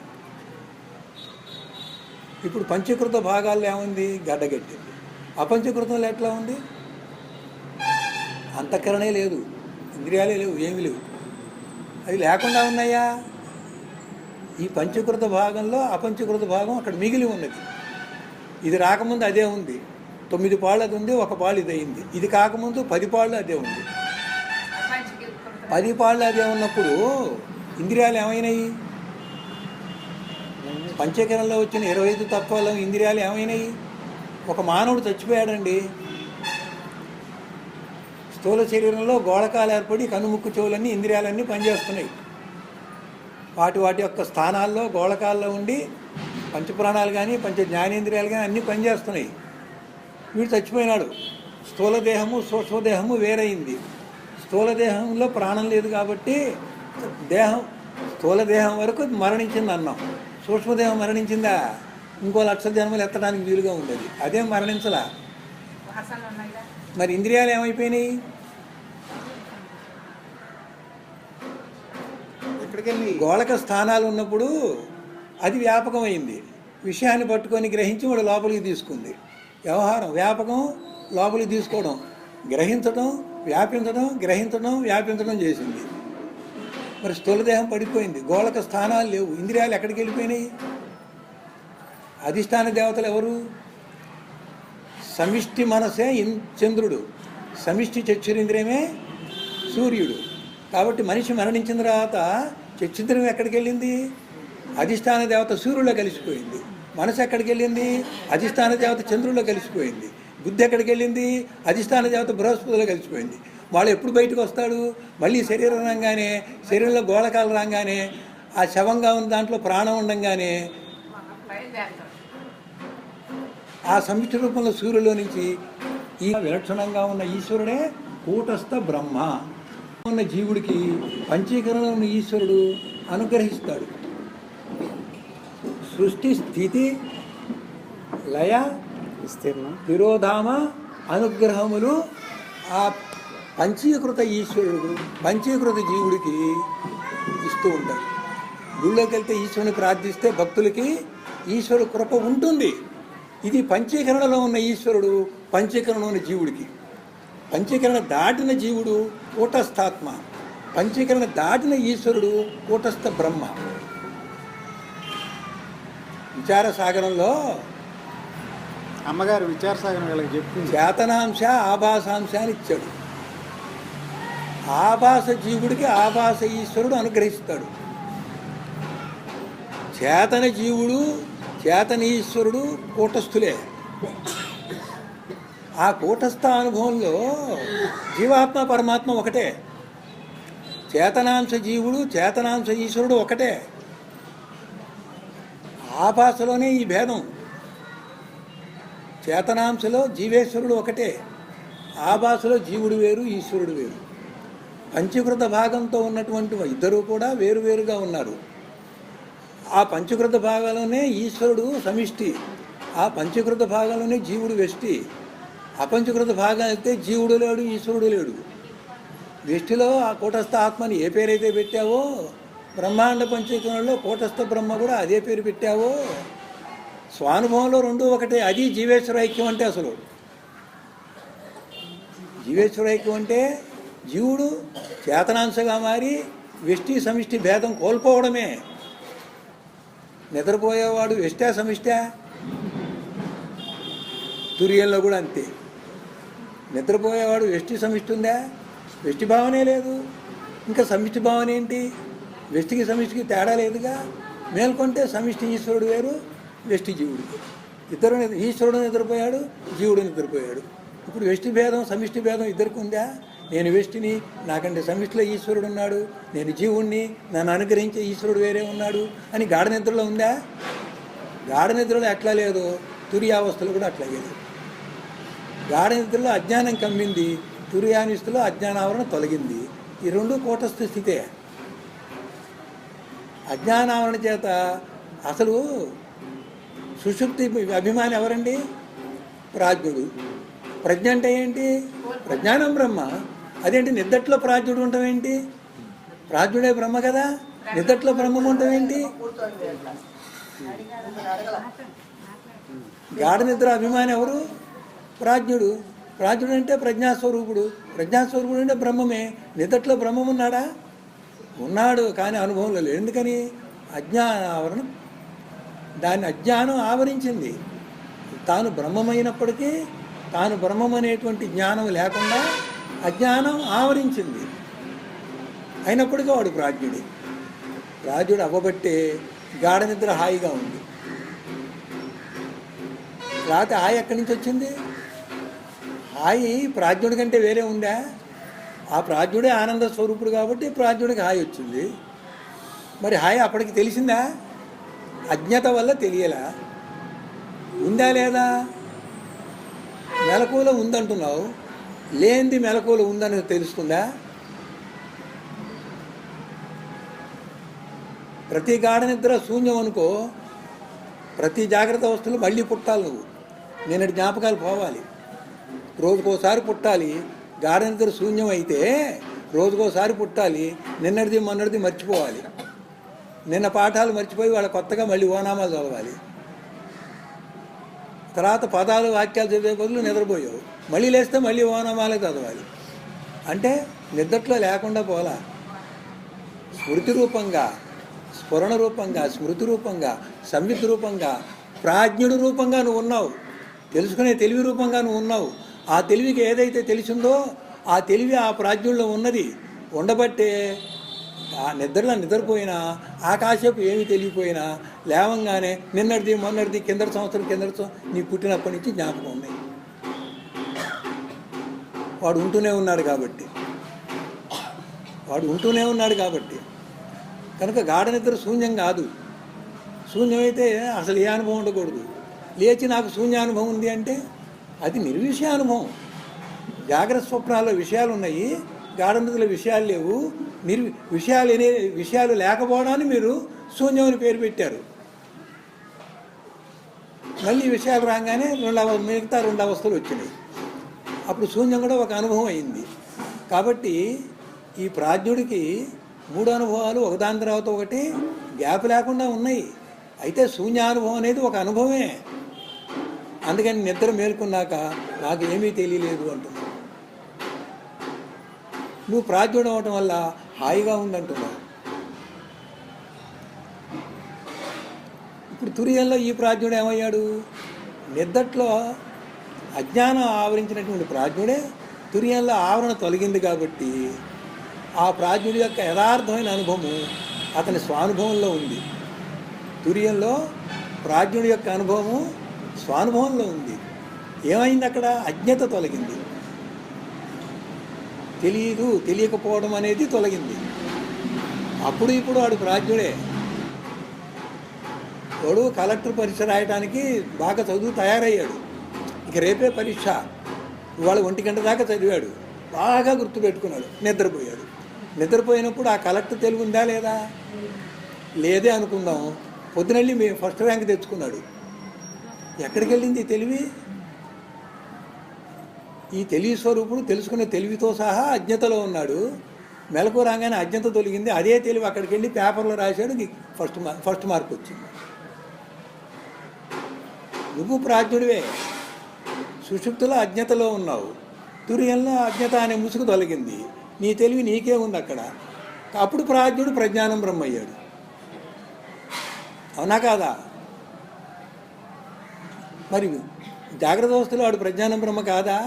ఇప్పుడు పంచకృత భాగాల్లో ఏముంది? గడ్డగట్టింది. అపంచకృతంలో ఎట్లా ఉంది? అంతఃకరణే లేదు, ఇంద్రియాలే లేవు, ఏమి లేవు. అవి లేకుండా ఉన్నాయా? ఈ పంచకృత భాగంలో అపంచకృత భాగం అక్కడ మిగిలి ఉన్నది. ఇది రాకముందు అదే ఉంది. 9 పాళ్ళు అది ఉంది, 1 పాళ్ళు ఇది అయింది. ఇది కాకముందు 10 పాళ్ళు అదే ఉంది. 10 పాళ్ళు అదే ఉన్నప్పుడు ఇంద్రియాలు ఏమైనాయి? పంచకరణలో వచ్చిన 25 తత్వాల ఇంద్రియాలు ఏమైనాయి? ఒక మానవుడు చచ్చిపోయాడండి, స్థూల శరీరంలో గోళకాలు ఏర్పడి కనుముక్కు చెవులన్నీ ఇంద్రియాలన్నీ పనిచేస్తున్నాయి. వాటి యొక్క స్థానాల్లో గోళకాల్లో ఉండి పంచప్రాణాలు కానీ, పంచ జ్ఞానేంద్రియాలు కానీ అన్నీ పనిచేస్తున్నాయి. వీడు చచ్చిపోయినాడు. స్థూలదేహము సూక్ష్మదేహము వేరైంది. స్థూలదేహంలో ప్రాణం లేదు కాబట్టి దేహం, స్థూలదేహం వరకు మరణించింది అన్నాం. సూక్ష్మదేహం మరణించిందా? ఇంకో 1,00,000 జన్మలు ఎత్తడానికి వీలుగా ఉండేది. అదేం మరణించలా. మరి ఇంద్రియాలు ఏమైపోయినాయి? గోళక స్థానాలు ఉన్నప్పుడు అది వ్యాపకమైంది. విషయాన్ని పట్టుకొని గ్రహించి వాడు లోపలికి తీసుకుంది. వ్యవహారం వ్యాపకం, లోపలికి తీసుకోవడం, గ్రహించడం, వ్యాపించడం, గ్రహించడం, వ్యాపించడం చేసింది. మరి స్థూలదేహం పడిపోయింది, గోళక స్థానాలు లేవు, ఇంద్రియాలు ఎక్కడికి వెళ్ళిపోయినాయి? అధిష్టాన దేవతలు ఎవరు? సమిష్టి మనసే చంద్రుడు, సమిష్టి చక్షురింద్రియమే సూర్యుడు. కాబట్టి మనిషి మరణించిన తర్వాత చక్షురింద్రియం ఎక్కడికి వెళ్ళింది? అధిష్టాన దేవత సూర్యుల్లో కలిసిపోయింది. మనసు ఎక్కడికి వెళ్ళింది? అధిష్టాన దేవత చంద్రుల్లో కలిసిపోయింది. బుద్ధి ఎక్కడికి వెళ్ళింది? అధిష్టాన దేవత బృహస్పతిలో కలిసిపోయింది. వాళ్ళు ఎప్పుడు బయటకు వస్తాడు? మళ్ళీ శరీరం రాగానే, శరీరంలో గోళకాలు రాగానే, ఆ శవంగా ఉన్న దాంట్లో ప్రాణం ఉండంగానే ఆ సమిష్టి రూపంలో సూర్యులో నుంచి ఈ విలక్షణంగా ఉన్న ఈశ్వరుడే కూటస్థ బ్రహ్మ. ఉన్న జీవుడికి పంచీకరణలో ఉన్న ఈశ్వరుడు అనుగ్రహిస్తాడు. సృష్టి స్థితి లయ విస్తీర్ణ తిరోధామ అనుగ్రహములు ఆ పంచీకృత ఈశ్వరుడు పంచీకృత జీవుడికి ఇస్తూ ఉంటాడు. గుళ్ళోకి వెళ్తే ఈశ్వరుని ప్రార్థిస్తే భక్తులకి ఈశ్వరుడు కృప ఉంటుంది. ఇది పంచీకరణలో ఉన్న ఈశ్వరుడు పంచీకరణలో ఉన్న జీవుడికి. పంచీకరణ దాటిన జీవుడు కూటస్థాత్మ, పంచీకరణ దాటిన ఈశ్వరుడు కూటస్థ బ్రహ్మ. విచారసాగరంలో అమ్మగారు విచారసాగరం వీళ్ళకి చెప్తుంది. చేతనాంశ ఆభాసాంశ అని ఇచ్చాడు. ఆభాస జీవుడికి ఆభాస ఈశ్వరుడు అనుగ్రహిస్తాడు. చేతన జీవుడు చేతన ఈశ్వరుడు కూటస్థులే. ఆ కూటస్థ అనుభవంలో జీవాత్మ పరమాత్మ ఒకటే, చేతనాంశ జీవుడు చేతనాంశ ఈశ్వరుడు ఒకటే. ఆ భాషలోనే ఈ భేదం. చేతనాంశలో జీవేశ్వరుడు ఒకటే, ఆ భాషలో జీవుడు వేరు ఈశ్వరుడు వేరు. పంచీకృత భాగంతో ఉన్నటువంటి ఇద్దరు కూడా వేరువేరుగా ఉన్నారు. ఆ పంచీకృత భాగంలోనే ఈశ్వరుడు సమిష్టి, ఆ పంచీకృత భాగంలోనే జీవుడు వెష్టి. అపంచీకృత భాగం అయితే జీవుడు లేడు, ఈశ్వరుడు లేడు. వెష్టిలో ఆ కూటస్థ ఆత్మని ఏ పేరైతే పెట్టావో, బ్రహ్మాండ పంచీకరణలో కూటస్థ బ్రహ్మ కూడా అదే పేరు పెట్టావో. స్వానుభవంలో రెండూ ఒకటే. అది జీవేశ్వర ఐక్యం అంటే. అసలు జీవేశ్వర ఐక్యం అంటే జీవుడు చేతనాంశగా మారి వెష్టి సమిష్టి భేదం కోల్పోవడమే. నిద్రపోయేవాడు వెష్టా సమిష్టా? తుర్యంలో కూడా అంతే. నిద్రపోయేవాడు వెష్టి సమిష్టి ఉందా? వెష్టి భావనే లేదు. ఇంకా సమిష్టి భావన ఏంటి? వెష్టికి సమిష్టికి తేడా లేదుగా. మేల్కొంటే సమిష్టి ఈశ్వరుడు వేరు, వెష్టి జీవుడు. ఇద్దరు ఈశ్వరుడు నిద్రపోయాడు, జీవుడు నిద్రపోయాడు. ఇప్పుడు వెష్టి భేదం సమిష్టి భేదం ఇద్దరికి ఉందా? నేను వెష్టిని, నాకంటే సమిష్టిలో ఈశ్వరుడు ఉన్నాడు, నేను జీవుణ్ణి, నన్ను అనుగ్రహించే ఈశ్వరుడు వేరే ఉన్నాడు అని గాఢ నిద్రలో ఉందా? గాఢ నిద్రలో ఎట్లా లేదు, తుర్యావస్థలు కూడా అట్లా లేదు. గాఢ నిద్రలో అజ్ఞానం కమ్మింది, తుర్యానిస్తులో అజ్ఞానావరణ తొలగింది. ఈ రెండు కూటస్థ స్థితే. అజ్ఞానావరణ చేత అసలు సుషుప్తి అభిమాని ఎవరండి? ప్రాజ్ఞుడు. ప్రజ్ఞ అంటే ఏంటి? ప్రజ్ఞానం బ్రహ్మ. అదేంటి నిద్దట్లో ప్రాజ్ఞుడు ఉండటం ఏంటి? ప్రాజ్ఞుడే బ్రహ్మ కదా, నిద్దట్లో బ్రహ్మం ఉండటం ఏంటి? గాఢ నిద్ర అభిమాని ఎవరు? ప్రాజ్ఞుడు. ప్రాజ్ఞుడు అంటే ప్రజ్ఞాస్వరూపుడు. ప్రజ్ఞాస్వరూపుడు అంటే బ్రహ్మమే. నిద్దట్లో బ్రహ్మం ఉన్నాడా? ఉన్నాడు, కానీ అనుభవంలో లేదు. ఎందుకని? అజ్ఞానావరణ. దాన్ని అజ్ఞానం ఆవరించింది. తాను బ్రహ్మమైనప్పటికీ తాను బ్రహ్మం అనేటువంటి జ్ఞానం లేకుండా అజ్ఞానం ఆవరించింది. అయినప్పటికీ వాడు ప్రాజ్ఞుడే. ప్రాజ్ఞుడు అవ్వబట్టే గాఢ నిద్ర హాయిగా ఉంది. రాత్రి హాయి ఎక్కడి నుంచి వచ్చింది? హాయి ప్రాజ్ఞుడి కంటే వేరే ఉందా? ఆ ప్రాజ్ఞుడే ఆనంద స్వరూపుడు కాబట్టి ప్రాజ్ఞుడికి హాయి వచ్చింది. మరి హాయి అప్పటికి తెలిసిందా? అజ్ఞత వల్ల తెలియలా. ఉందా లేదా? మెలకువలో ఉందంటున్నావు, లేనిది మెలకువలో ఉందని తెలుస్తుందా? ప్రతి గాఢ నిద్ర శూన్యం అనుకో, ప్రతి జాగ్రత్త అవస్థలు మళ్ళీ పుట్టాలి. నువ్వు నిన్నటి జ్ఞాపకాలు పోవాలి, రోజుకోసారి పుట్టాలి. గాఢ నిద్ర శూన్యం అయితే రోజుకోసారి పుట్టాలి. నిన్నటిది మొన్నటిది మర్చిపోవాలి. నిన్న పాఠాలు మర్చిపోయి వాళ్ళ కొత్తగా మళ్ళీ ఓనామాలు చదవాలి. తర్వాత పదాలు వాక్యాలు చదివే బదులు నిద్రపోయావు, మళ్ళీ లేస్తే మళ్ళీ ఓనామాలే చదవాలి. అంటే నిద్రలో లేకుండా పోలా. స్మృతి రూపంగా, స్ఫురణ రూపంగా, స్మృతి రూపంగా, సంవిత్ రూపంగా, ప్రాజ్ఞుడు రూపంగా నువ్వు ఉన్నావు. తెలుసుకునే తెలివి రూపంగా నువ్వు ఉన్నావు. ఆ తెలివికి ఏదైతే తెలిసిందో ఆ తెలివి ఆ ప్రాజ్ఞుల్లో ఉన్నది. ఉండబట్టే ఆ నిద్రలో నిద్రపోయినా ఆకాశపు ఏమి తెలియపోయినా లేవంగానే నిన్నటిది మొన్నటిది కిందటి సంవత్సరం నీ పుట్టినప్పటి నుంచి జ్ఞాపకం ఉన్నాయి. వాడు ఉంటూనే ఉన్నాడు కాబట్టి కనుక గాఢ నిద్ర శూన్యం కాదు. శూన్యమైతే అసలు ఏ అనుభవం ఉండకూడదు. లేచి నాకు శూన్యానుభవం ఉంది అంటే అది నిర్విషయానుభవం. జాగ్రత్త స్వప్నాల్లో విషయాలు ఉన్నాయి, గాఢ నిద్రలో విషయాలు లేవు. విషయాలు లేకపోవడాన్ని మీరు శూన్యమని పేరు పెట్టారు. మళ్ళీ విషయాలు రాగానే మిగతా రెండు అవస్థలు వచ్చినాయి. అప్పుడు శూన్యం కూడా ఒక అనుభవం అయింది. కాబట్టి ఈ ప్రాజ్ఞుడికి మూడు అనుభవాలు ఒకదాని తర్వాత ఒకటి గ్యాప్ లేకుండా ఉన్నాయి. అయితే శూన్యానుభవం అనేది ఒక అనుభవమే. అందుకని నిద్ర మేల్కొన్నాక నాకు ఏమీ తెలియలేదు అంటున్నావు. నువ్వు ప్రాజ్ఞుడు అవటం వల్ల హాయిగా ఉందంటున్నావు. ఇప్పుడు తురియంలో ఈ ప్రాజ్ఞుడు ఏమయ్యాడు? నిద్దట్లో అజ్ఞానం ఆవరించినటువంటి ప్రాజ్ఞుడే తురియంలో ఆవరణ తొలగింది కాబట్టి ఆ ప్రాజ్ఞుడి యొక్క యథార్థమైన అనుభవము అతని స్వానుభవంలో ఉంది. తురియంలో ప్రాజ్ఞుడి యొక్క అనుభవము స్వానుభవంలో ఉంది. ఏమైంది అక్కడ? అజ్ఞత తొలగింది. తెలియకపోవడం అనేది తొలగింది. అప్పుడు ఇప్పుడు వాడు ప్రాజ్ఞుడే. వాడు కలెక్టర్ పరీక్ష రాయడానికి బాగా చదువు తయారయ్యాడు. ఇక రేపే పరీక్ష. ఇవాళ 1 గంట దాకా చదివాడు, బాగా గుర్తుపెట్టుకున్నాడు, నిద్రపోయాడు. నిద్రపోయినప్పుడు ఆ కలెక్టర్ తెలివి ఉందా లేదా? లేదే అనుకుందాం. పొద్దునెళ్ళి మేము ఫస్ట్ ర్యాంక్ తెచ్చుకున్నాడు. ఎక్కడికి వెళ్ళింది ఈ తెలివి? ఈ తెలివి స్వరూపుడు తెలుసుకునే తెలివితో సహా అజ్ఞతలో ఉన్నాడు. మెలకు రాగానే అజ్ఞత తొలగింది. అదే తెలివి అక్కడికి వెళ్ళి పేపర్లో రాశాడు, ఫస్ట్ మార్క్ వచ్చింది. నువ్వు ప్రాజ్ఞుడివే. సుషుప్తిలో అజ్ఞతలో ఉన్నావు, తురియంలో అజ్ఞత అనే ముసుగు తొలగింది. నీ తెలివి నీకే ఉంది అక్కడ. అప్పుడు ప్రాజ్ఞుడు ప్రజ్ఞానం బ్రహ్మ అయ్యాడు. అవునా కాదా? మరి జాగ్రత్త అవస్థలో వాడు ప్రజ్ఞానం బ్రహ్మ కాదా?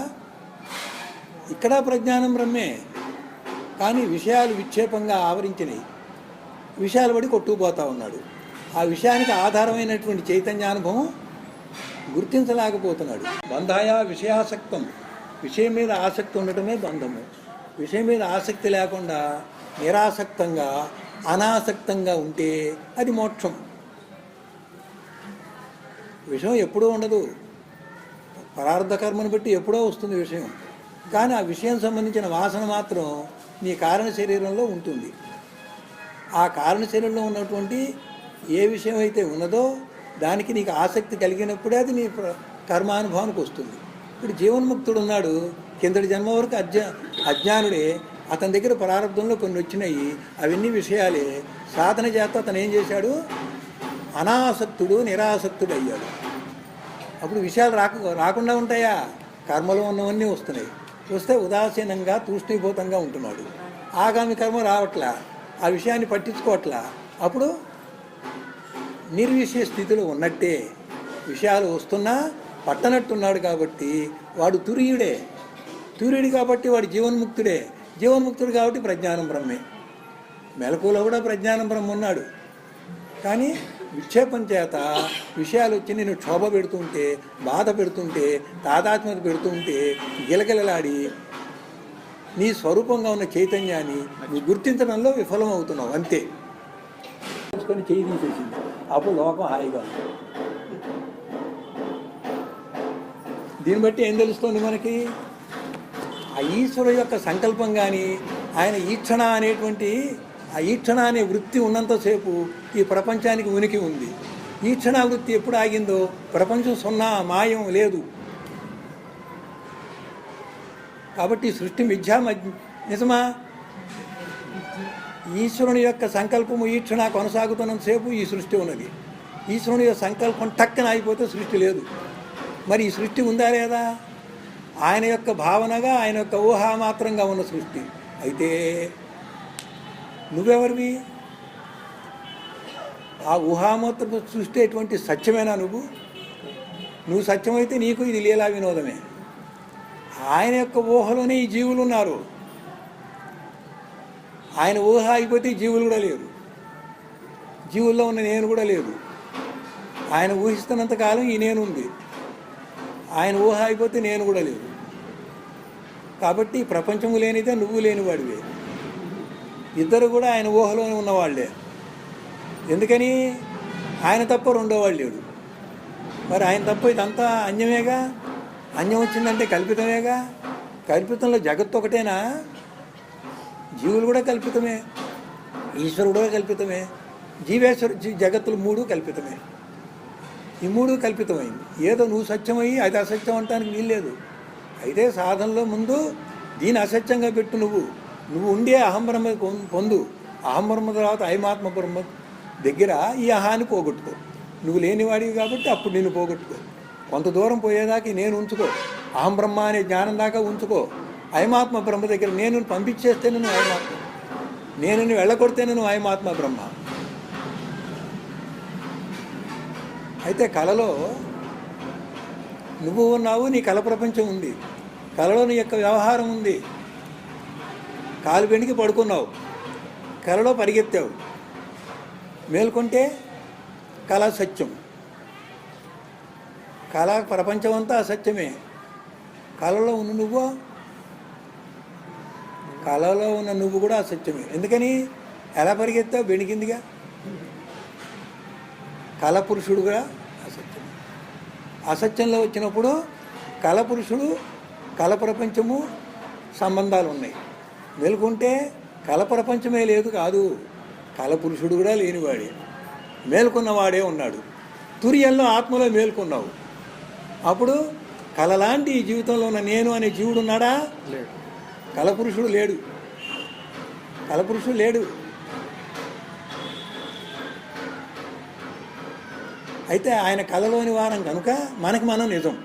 ఇక్కడ ప్రజ్ఞానం బ్రహ్మే, కానీ విషయాలు విక్షేపంగా ఆవరించినాయి. విషయాలు పడి కొట్టుకుపోతూ ఉన్నాడు. ఆ విషయానికి ఆధారమైనటువంటి చైతన్యానుభవం గుర్తించలేకపోతున్నాడు. బంధాయ విషయాసక్తం. విషయం మీద ఆసక్తి ఉండటమే బంధము. విషయం మీద ఆసక్తి లేకుండా నిరాసక్తంగా అనాసక్తంగా ఉంటే అది మోక్షం. విషయం ఎప్పుడూ ఉండదు. పరార్థ కర్మను బట్టి ఎప్పుడో వస్తుంది విషయం. కానీ ఆ విషయం సంబంధించిన వాసన మాత్రం నీ కారణ శరీరంలో ఉంటుంది. ఆ కారణ శరీరంలో ఉన్నటువంటి ఏ విషయం అయితే ఉన్నదో దానికి నీకు ఆసక్తి కలిగినప్పుడే అది నీ కర్మానుభవానికి వస్తుంది. ఇప్పుడు జీవన్ముక్తుడు ఉన్నాడు, కిందటి జన్మ వరకు అజ్ఞానుడే. అతని దగ్గర ప్రారంభంలో కొన్ని వచ్చినాయి, అవన్నీ విషయాలే. సాధన చేత అతను ఏం చేశాడు? అనాసక్తుడు, నిరాసక్తుడు అయ్యాడు. అప్పుడు విషయాలు రాకుండా ఉంటాయా? కర్మలో ఉన్నవన్నీ వస్తున్నాయి. వస్తే ఉదాసీనంగా తూష్ణీభూతంగా ఉంటున్నాడు. ఆగామి కర్మ రావట్లా, ఆ విషయాన్ని పట్టించుకోవట్లా. అప్పుడు నిర్విషయ స్థితిలో ఉన్నట్టే. విషయాలు వస్తున్నా పట్టనట్టున్నాడు కాబట్టి వాడు తుర్యుడే. తుర్యుడు కాబట్టి వాడు జీవన్ముక్తుడే. జీవన్ముక్తుడు కాబట్టి ప్రజ్ఞానం బ్రహ్మే. మెలకువలో కూడా ప్రజ్ఞానం బ్రహ్మ ఉన్నాడు. కానీ విక్షేపం చేత విషయాలు వచ్చి నేను క్షోభ పెడుతుంటే, బాధ పెడుతుంటే, తాదాత్మ్యత పెడుతుంటే గిలగిలలాడి నీ స్వరూపంగా ఉన్న చైతన్యాన్ని నువ్వు గుర్తించడంలో విఫలమవుతున్నావు అంతే. కొని చేయి తీసేసింది. అప్పుడు లోకం హాయిగా ఉంది. దీన్ని బట్టి ఏం తెలుస్తుంది మనకి? ఆ ఈశ్వరుడు యొక్క సంకల్పం కానీ, ఆయన ఈక్షణ అనేటువంటి ఆ ఈక్షణ అనే వృత్తి ఉన్నంతసేపు ఈ ప్రపంచానికి ఉనికి ఉంది. ఈక్షణ వృత్తి ఎప్పుడు ఆగిందో ప్రపంచం సున్నా, మాయం లేదు. కాబట్టి సృష్టి మిథ్యా నిజమా? ఈశ్వరుని యొక్క సంకల్పము ఈక్షణ కొనసాగుతున్నంతసేపు ఈ సృష్టి ఉన్నది. ఈశ్వరుని యొక్క సంకల్పం టక్కన అయిపోతే సృష్టి లేదు. మరి ఈ సృష్టి ఉందా లేదా? ఆయన యొక్క భావనగా, ఆయన యొక్క ఊహామాత్రంగా ఉన్న సృష్టి. అయితే నువ్వెవరివి? ఆ ఊహామాత్ర సృష్టి ఎటువంటి సత్యమేనా నువ్వు సత్యమైతే నీకు ఇది లీలా వినోదమే. ఆయన యొక్క ఊహలోనే ఈ జీవులు ఉన్నారు. ఆయన ఊహ అయిపోతే జీవులు కూడా లేరు. జీవుల్లో ఉన్న నేను కూడా లేదు. ఆయన ఊహిస్తున్నంతకాలం ఈ నేను ఉంది. ఆయన ఊహ అయిపోతే నేను కూడా లేదు. కాబట్టి ప్రపంచము లేనిదే నువ్వు లేనివాడివే. ఇద్దరు కూడా ఆయన ఊహలోనే ఉన్నవాళ్లే. ఎందుకని? ఆయన తప్ప రెండోవాళ్ళు లేడు. మరి ఆయన తప్ప ఇదంతా అన్యమేగా. అన్యం వచ్చిందంటే కల్పితమేగా. కల్పితంలో జగత్తు ఒకటేనా? జీవులు కూడా కల్పితమే, ఈశ్వరుడు కూడా కల్పితమే, జీవేశ్వరు జగత్తులు మూడు కల్పితమే. ఈ మూడు కల్పితమైంది. ఏదో నువ్వు సత్యమయ్యి అది అసత్యం అంటానికి వీల్లేదు. అయితే సాధనలో ముందు దీన్ని అసత్యంగా పెట్టు. నువ్వు ఉండే అహంబ్రహ్మ పొందు. అహంబ్రహ్మ తర్వాత ఐమాత్మ బ్రహ్మ దగ్గర ఈ అహాన్ని పోగొట్టుకో. నువ్వు లేనివాడివి కాబట్టి అప్పుడు నిన్ను పోగొట్టుకో. కొంత దూరం పోయేదాకా నేను ఉంచుకో. అహంబ్రహ్మ అనే జ్ఞానం దాకా ఉంచుకో. ఐమాత్మ బ్రహ్మ దగ్గర నేను పంపించేస్తే నువ్వు ఐమాత్మ, నేను వెళ్ళకొడితే నువ్వు ఐమాత్మ బ్రహ్మ. అయితే కళలో నువ్వు ఉన్నావు, నీ కళ ప్రపంచం ఉంది. కళలో నీ యొక్క వ్యవహారం ఉంది. కాలు వెండికి పడుకున్నావు, కళలో పరిగెత్తావు. మేల్కొంటే కళ సత్యం. ప్రపంచం అంతా అసత్యమే. కళలో ఉన్న నువ్వు కళలో ఉన్న నువ్వు కూడా అసత్యమే. ఎందుకని? ఎలా పరిగెత్తావు? బెణికిందిగా. కళ పురుషుడు కూడా అసత్యం. అసత్యంలో వచ్చినప్పుడు కళ పురుషుడు కళ ప్రపంచము సంబంధాలు ఉన్నాయి. మేలుకుంటే కళ ప్రపంచమే లేదు కాదు, కళ పురుషుడు కూడా లేనివాడే, మేలుకున్నవాడే ఉన్నాడు. తుర్యంలో ఆత్మలో మేలుకున్నావు. అప్పుడు కళలాంటి ఈ జీవితంలో ఉన్న నేను అనే జీవుడు ఉన్నాడా? లేడు. కళపురుషుడు లేడు. కళపురుషుడు లేడు. అయితే ఆయన కళలోని వారం కనుక మనకి మనం నిజం.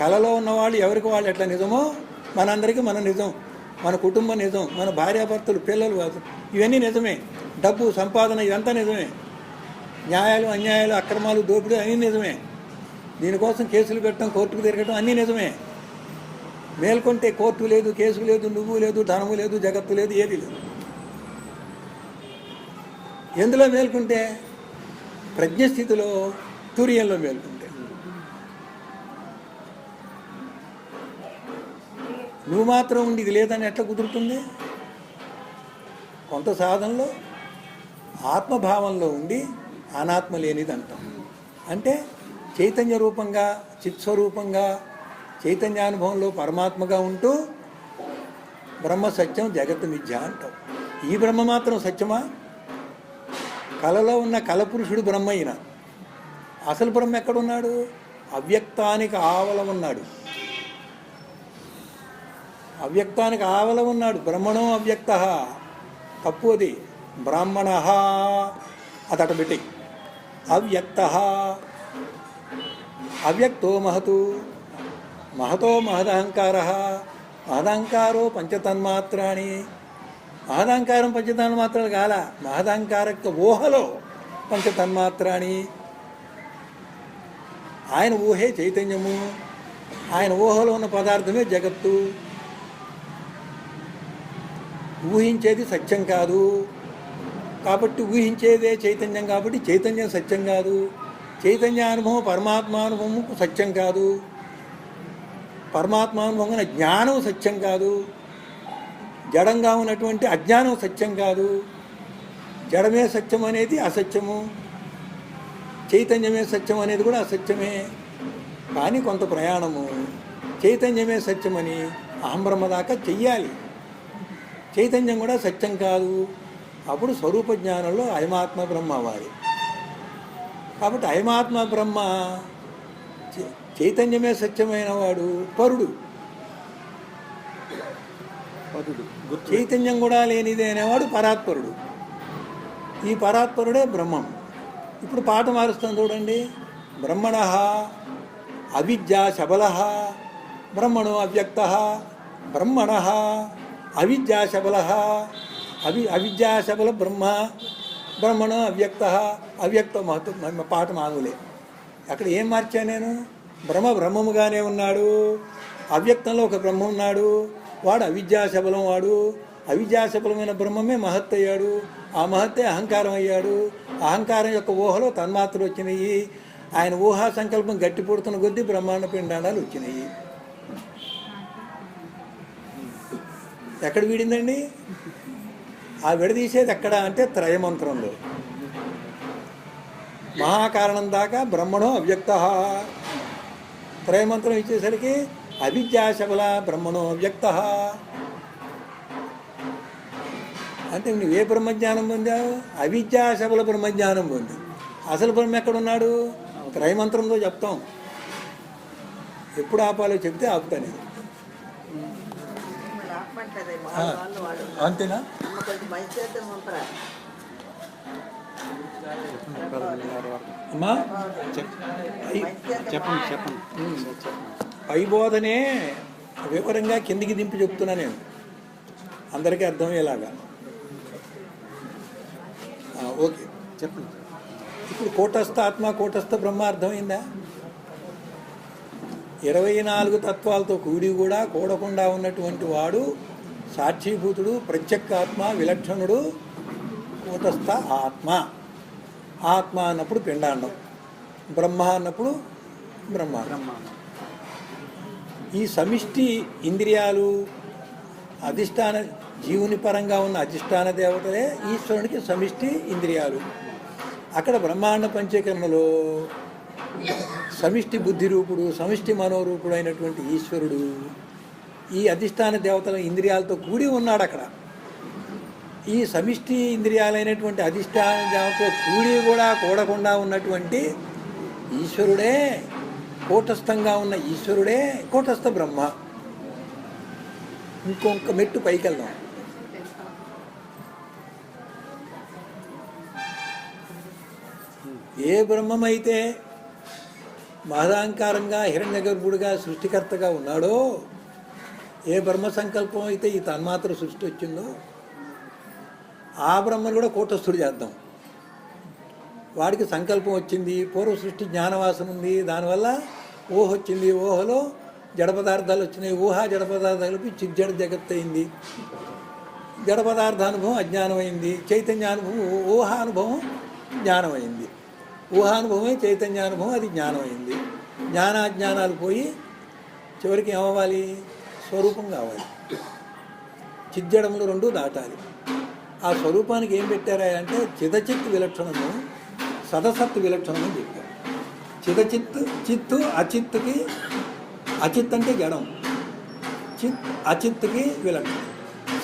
కళలో ఉన్నవాళ్ళు ఎవరికి వాళ్ళు ఎట్లా నిజమో మనందరికీ మన నిజం, మన కుటుంబం నిజం, మన భార్యాభర్తలు, పిల్లలు, ఇవన్నీ నిజమే. డబ్బు సంపాదన ఇదంతా నిజమే. న్యాయాలు, అన్యాయాలు, అక్రమాలు, దోపిడీ అన్నీ నిజమే. దీనికోసం కేసులు పెట్టడం, కోర్టుకు తిరగడం అన్నీ నిజమే. మేల్కొంటే కోర్టు లేదు, కేసు లేదు, నువ్వు లేదు, ధనము లేదు, జగత్తు లేదు, ఏది లేదు. ఎందులో మేల్కొంటే? ప్రజ్ఞస్థితిలో, తుర్యంలో మేల్కొంటే. నువ్వు మాత్రం ఉండి ఇది లేదని ఎట్లా కుదురుతుంది? కొంత సాధనలో ఆత్మభావంలో ఉండి అనాత్మ లేనిది అంటాం. అంటే చైతన్య రూపంగా, చిత్స్వరూపంగా, చైతన్యానుభవంలో పరమాత్మగా ఉంటూ బ్రహ్మ సత్యం, జగత్తు మిథ్య అంటాం. ఈ బ్రహ్మ మాత్రం సత్యమా? కళలో ఉన్న కళపురుషుడు బ్రహ్మ అయిన అసలు బ్రహ్మ ఎక్కడున్నాడు? అవ్యక్తానికి ఆవల ఉన్నాడు. అవ్యక్తానికి ఆవల ఉన్నాడు. బ్రహ్మణో అవ్యక్త. తప్పు అది. బ్రాహ్మణ అదట పెట్టి అవ్యక్త. అవ్యక్తో మహతు. మహతో మహదహంకార. మహదహంకారో పంచతన్మాత్రాన్ని. మహదహంకారం పంచతన్మాత్రాలు కాల, మహదహంకారక ఊహలో పంచతన్మాత్రాన్ని. ఆయన ఊహే చైతన్యము. ఆయన ఊహలో ఉన్న పదార్థమే జగత్తు. ఊహించేది సత్యం కాదు కాబట్టి ఊహించేదే చైతన్యం, కాబట్టి చైతన్యం సత్యం కాదు. చైతన్యానుభవం పరమాత్మానుభవం సత్యం కాదు. పరమాత్మానుభవం జ్ఞానం సత్యం కాదు. జడంగా ఉన్నటువంటి అజ్ఞానం సత్యం కాదు. జడమే సత్యం అనేది అసత్యము, చైతన్యమే సత్యం అనేది కూడా అసత్యమే. కానీ కొంత ప్రయాణము చైతన్యమే సత్యమని అహంబ్రహ్మ దాకా చెయ్యాలి. చైతన్యం కూడా సత్యం కాదు. అప్పుడు స్వరూప జ్ఞానంలో అయమాత్మ బ్రహ్మ అవ్వాలి. కాబట్టి అయమాత్మ బ్రహ్మ చైతన్యమే సత్యమైన వాడు పరుడు. చైతన్యం కూడా లేనిదే అనేవాడు పరాత్పరుడు. ఈ పరాత్పరుడే బ్రహ్మం. ఇప్పుడు పాట మారుస్తాం చూడండి. బ్రహ్మణ అవిద్యా శబల. బ్రహ్మణో అవ్యక్త. బ్రహ్మణ అవిద్యా శబల. అవిద్యా శబల బ్రహ్మ. బ్రహ్మణో అవ్యక్త. అవ్యక్త మహత్వం. పాట మామూలే. అక్కడ ఏం మార్చా నేను? బ్రహ్మముగానే ఉన్నాడు. అవ్యక్తంలో ఒక బ్రహ్మ ఉన్నాడు. వాడు అవిద్యాశబలం. వాడు అవిద్యాశబలమైన బ్రహ్మమే మహత్ అయ్యాడు. ఆ మహత్తే అహంకారం అయ్యాడు. అహంకారం యొక్క ఊహలో తన్మాత్రలు వచ్చినాయి. ఆయన ఊహా సంకల్పం గట్టి పుడుతున్న కొద్దీ బ్రహ్మాండ పిండాండాలు వచ్చినాయి. ఎక్కడ వీడిందండి? ఆ విడదీసేది ఎక్కడ అంటే త్రయమంత్రంలో. మహాకారణం దాకా బ్రహ్మణో అవ్యక్త. త్రయమంత్రం ఇచ్చేసరికి అవిద్యాశబల బ్రహ్మణో అవ్యక్త. అంటే నువ్వే బ్రహ్మజ్ఞానం పొందావు? అవిద్యాశబల బ్రహ్మజ్ఞానం పొంది. అసలు బ్రహ్మ ఎక్కడున్నాడు? త్రయమంత్రంతో చెప్తాం. ఎప్పుడు ఆపాలో చెప్తే ఆపుతా నేను. అంతేనా? అమ్మా చెప్పండి. పై బోధనే వివరంగా కిందికి దింపి చెప్తున్నా నేను, అందరికీ అర్థమయ్యేలాగా. ఓకే, చెప్పండి. ఇప్పుడు కూటస్థ ఆత్మ, కూటస్థ బ్రహ్మ అర్థమైందా? 24 తత్వాలతో కూడి కూడా కూడకుండా ఉన్నటువంటి వాడు సాక్షిభూతుడు, ప్రత్యేకాత్మ, విలక్షణుడు, కూటస్థ ఆత్మ. ఆత్మ అన్నప్పుడు పిండాండం, బ్రహ్మ అన్నప్పుడు బ్రహ్మాండం. ఈ సమిష్టి ఇంద్రియాలు అధిష్టాన జీవుని పరంగా ఉన్న అధిష్టాన దేవతలే ఈశ్వరునికి సమిష్టి ఇంద్రియాలు. అక్కడ బ్రహ్మాండ పంచకరణలో సమిష్టి బుద్ధి రూపుడు, సమిష్టి మనోరూపుడు అయినటువంటి ఈశ్వరుడు ఈ అధిష్టాన దేవతల ఇంద్రియాలతో కూడి ఉన్నాడు. అక్కడ ఈ సమిష్టి ఇంద్రియాలైనటువంటి అధిష్టాన దేవతతో కూడకుండా ఉన్నటువంటి ఈశ్వరుడే, కూటస్థంగా ఉన్న ఈశ్వరుడే కూటస్థ బ్రహ్మ. ఇంకొక మెట్టు పైకి వెళ్దాం. ఏ బ్రహ్మమైతే మహదాంకారంగా హిరణ్యగర్భుడిగా సృష్టికర్తగా ఉన్నాడో, ఏ బ్రహ్మ సంకల్పం అయితే ఈ తన్మాత్ర సృష్టి వచ్చిందో ఆ బ్రహ్మను కూడా కూటస్థుడు చేద్దాం. వాడికి సంకల్పం వచ్చింది, పూర్వ సృష్టి జ్ఞానవాసన ఉంది, దానివల్ల ఊహ వచ్చింది, ఊహలో జడ పదార్థాలు వచ్చినాయి, ఊహ జడ పదార్థాలకి చిజ్జడ జగత్ అయింది, జడ పదార్థానుభవం అజ్ఞానమైంది, చైతన్యానుభవం ఊహానుభవం జ్ఞానమైంది, ఊహానుభవమే చైతన్యానుభవం, అది జ్ఞానమైంది. జ్ఞానాజ్ఞానాలు పోయి చివరికి ఏమవ్వాలి? స్వరూపం కావాలి. చిజ్జడములు రెండు దాటాలి. ఆ స్వరూపానికి ఏం పెట్టారా అంటే చిదచిత్ విలక్షణము, సదసత్ విలక్షణము చెప్పారు. చిదచిత్ చిత్తు అచిత్తుకి, అచిత్ అంటే జడం, చిత్ అచిత్తుకి విలక్షణం.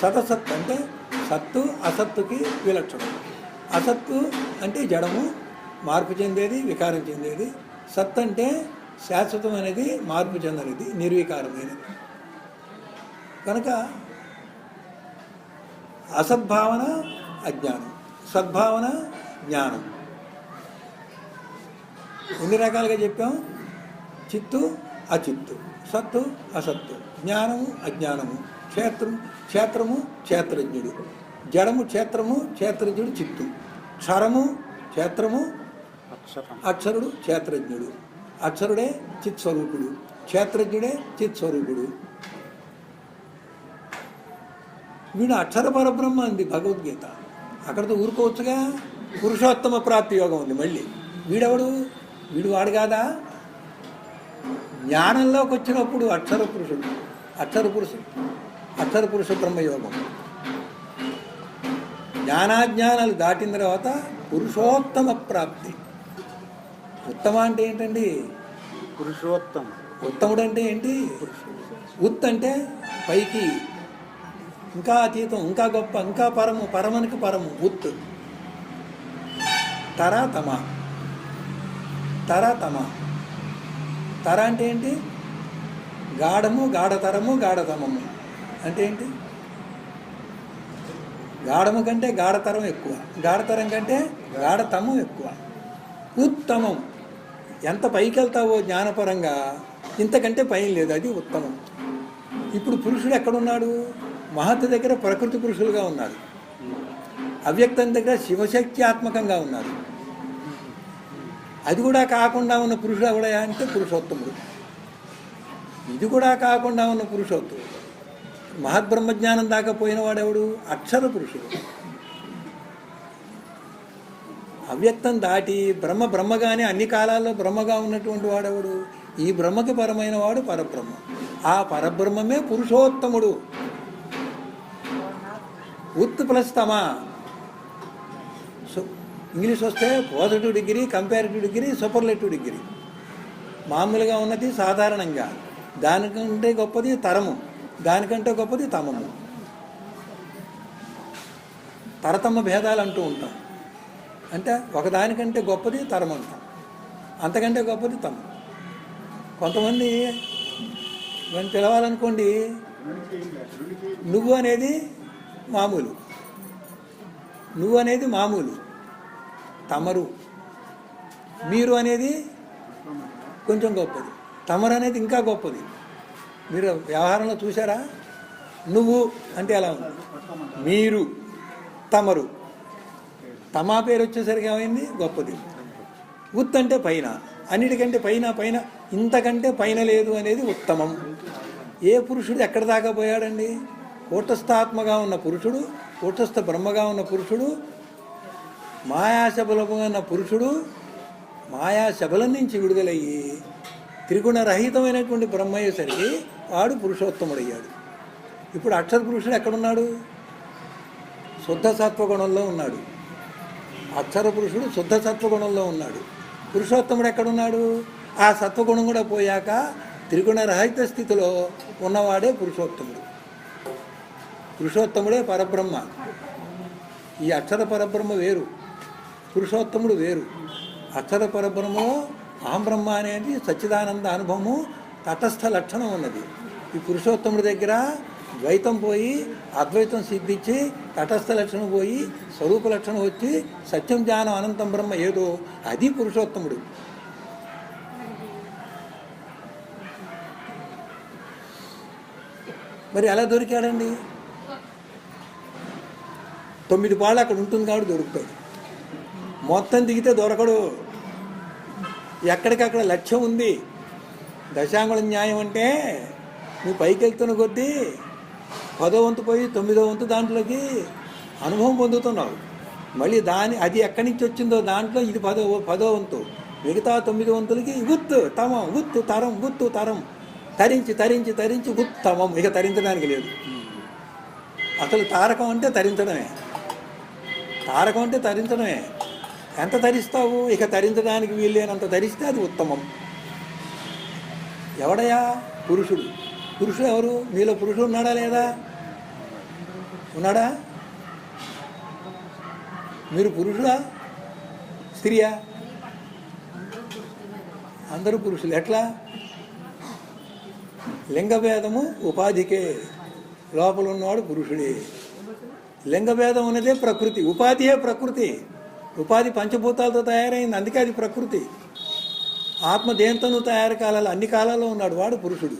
సదసత్ అంటే సత్తు అసత్తుకి విలక్షణం. అసత్తు అంటే జడము, మార్పు చెందేది, వికారం చెందేది. సత్ అంటే శాశ్వతమైనది, మార్పు చెందనిది, నిర్వికారమైనది. కనుక అసద్భావన అజ్ఞానం, సద్భావన జ్ఞానం. ఎన్ని రకాలుగా చెప్పాం? చిత్తు అచిత్తు, సత్తు అసత్తు, జ్ఞానము అజ్ఞానము, క్షేత్రము క్షేత్రజ్ఞుడు, జడము క్షేత్రము, క్షేత్రజ్ఞుడు చిత్తు, క్షరము క్షేత్రము, అక్షరుడు క్షేత్రజ్ఞుడు, అక్షరుడే చిత్స్వరూపుడు, క్షేత్రజ్ఞుడే చిత్స్వరూపుడు. వీడు అక్షర పరబ్రహ్మ అంది భగవద్గీత. అక్కడితో ఊరుకోవచ్చుగా. పురుషోత్తమ ప్రాప్తి యోగం ఉంది మళ్ళీ. వీడెవడు? వీడు వాడు కాదా? జ్ఞానంలోకి వచ్చినప్పుడు అక్షర పురుష బ్రహ్మయోగం. జ్ఞానాజ్ఞానాలు దాటిన తర్వాత పురుషోత్తమ ప్రాప్తి. ఉత్తమ అంటే ఏంటండి? పురుషోత్తమ. ఉత్తముడు అంటే ఏంటి? ఉత్ అంటే పైకి, ఇంకా అతీతం, ఇంకా గొప్ప, ఇంకా పరము, పరమనికి పరము ఉత్. తమ తర అంటే ఏంటి? గాఢము, గాఢతరము, గాఢతమము అంటే ఏంటి? గాఢము కంటే గాఢతరం ఎక్కువ, గాఢతరం కంటే గాఢతమం ఎక్కువ. ఉత్తమం, ఎంత పైకి వెళ్తావో జ్ఞానపరంగా ఇంతకంటే పైన లేదు, అది ఉత్తమం. ఇప్పుడు పురుషుడు ఎక్కడున్నాడు? మహత్తు దగ్గర ప్రకృతి పురుషులుగా ఉన్నారు, అవ్యక్తం దగ్గర శివశక్త్యాత్మకంగా ఉన్నారు. అది కూడా కాకుండా ఉన్న పురుషుడు ఎవడా అంటే పురుషోత్తముడు. ఇది కూడా కాకుండా ఉన్న పురుషోత్తముడు. మహద్బ్రహ్మజ్ఞానం దాకా పోయిన వాడెవడు? అక్షర పురుషుడు. అవ్యక్తం దాటి బ్రహ్మగానే అన్ని కాలాల్లో బ్రహ్మగా ఉన్నటువంటి వాడెవడు? ఈ బ్రహ్మకి పరమైన వాడు పరబ్రహ్మ. ఆ పరబ్రహ్మమే పురుషోత్తముడు. ఉత్ ప్లస్ తమ. ఇంగ్లీష్ వస్తే positive degree, comparative degree, superlative degree. మామూలుగా ఉన్నది సాధారణంగా, దానికంటే గొప్పది తరము, దానికంటే గొప్పది తమము. తరతమ భేదాలు అంటూ ఉంటాం. అంటే ఒకదానికంటే గొప్పది తరం అంటాం, అంతకంటే గొప్పది తమం. కొంతమంది మనం పిలవాలనుకోండి, నువ్వు అనేది మామూలు, నువ్వు అనేది మామూలు, తమరు, మీరు అనేది కొంచెం గొప్పది, తమరు అనేది ఇంకా గొప్పది. మీరు వ్యవహారంలో చూసారా? నువ్వు అంటే ఎలా ఉంది, మీరు, తమరు. తమా పేరు వచ్చేసరికి ఏమైంది? గొప్పది. ఉత్ అంటే పైన, అన్నిటికంటే పైన, పైన ఇంతకంటే పైన లేదు అనేది ఉత్తమం. ఏ పురుషుడు ఎక్కడ దాకా పోయాడండి? కూటస్థాత్మగా ఉన్న పురుషుడు, కూటస్థ బ్రహ్మగా ఉన్న పురుషుడు, మాయాశబలముగా ఉన్న పురుషుడు మాయాశబలం నుంచి విడుదలయ్యి త్రిగుణ రహితమైనటువంటి బ్రహ్మ అయ్యేసరికి వాడు పురుషోత్తముడయ్యాడు. ఇప్పుడు అక్షర పురుషుడు ఎక్కడున్నాడు? శుద్ధ సత్వగుణంలో ఉన్నాడు. అక్షర పురుషుడు శుద్ధ సత్వగుణంలో ఉన్నాడు. పురుషోత్తముడు ఎక్కడున్నాడు? ఆ సత్వగుణం కూడా పోయాక త్రిగుణ రహిత స్థితిలో ఉన్నవాడే పురుషోత్తముడు. పురుషోత్తముడే పరబ్రహ్మ. ఈ అక్షర పరబ్రహ్మ వేరు, పురుషోత్తముడు వేరు. అక్షర పరబ్రహ్మలో అహం బ్రహ్మ అనేది సచ్చిదానంద అనుభవము తటస్థ లక్షణం ఉన్నది. ఈ పురుషోత్తముడి దగ్గర ద్వైతం పోయి అద్వైతం సిద్ధించి తటస్థ లక్షణం పోయి స్వరూప లక్షణం వచ్చి సత్యం జ్ఞానం అనంతం బ్రహ్మ ఏదో అది పురుషోత్తముడు. మరి ఎలా దొరికాడండి? 9 పాళ్ళు అక్కడ ఉంటుంది కాబట్టి దొరుకుతాడు. మొత్తం దిగితే దొరకడు. ఎక్కడికక్కడ లక్ష్యం ఉంది. దశాంగుళ న్యాయం అంటే నువ్వు పైకి వెళ్తున్న కొద్దీ 10వ వంతు పోయి 9వ వంతు దాంట్లోకి అనుభవం పొందుతున్నావు. మళ్ళీ అది ఎక్కడి నుంచి వచ్చిందో దాంట్లో ఇది 10వ వంతు. మిగతా 9 వంతులకి గుత్తు తమం గుత్తు తరం గుత్తు తరం తరించి తరించి తరించి ఉత్తమం. ఇక తరించడానికి లేదు. అసలు తారకం అంటే తరించడమే. తారకం అంటే తరించడమే. ఎంత తరిస్తావు? ఇక తరించడానికి వీల్లేనంత తరిస్తే అది ఉత్తమం. ఎవడయా? పురుషుడు. పురుషుడు ఎవరు? మీలో పురుషుడు ఉన్నాడా లేదా? ఉన్నాడా? మీరు పురుషుడా స్త్రీయా? అందరూ పురుషులు. ఎట్లా? లింగభేదము ఉపాధికే. లోపల ఉన్నవాడు పురుషుడే. లింగభేదం ఉన్నదే ప్రకృతి. ఉపాధియే ప్రకృతి. ఉపాధి పంచభూతాలతో తయారైంది, అందుకే అది ప్రకృతి. ఆత్మ దేంతోనూ తయారు కాలాలు అన్ని కాలాల్లో ఉన్నాడు, వాడు పురుషుడు.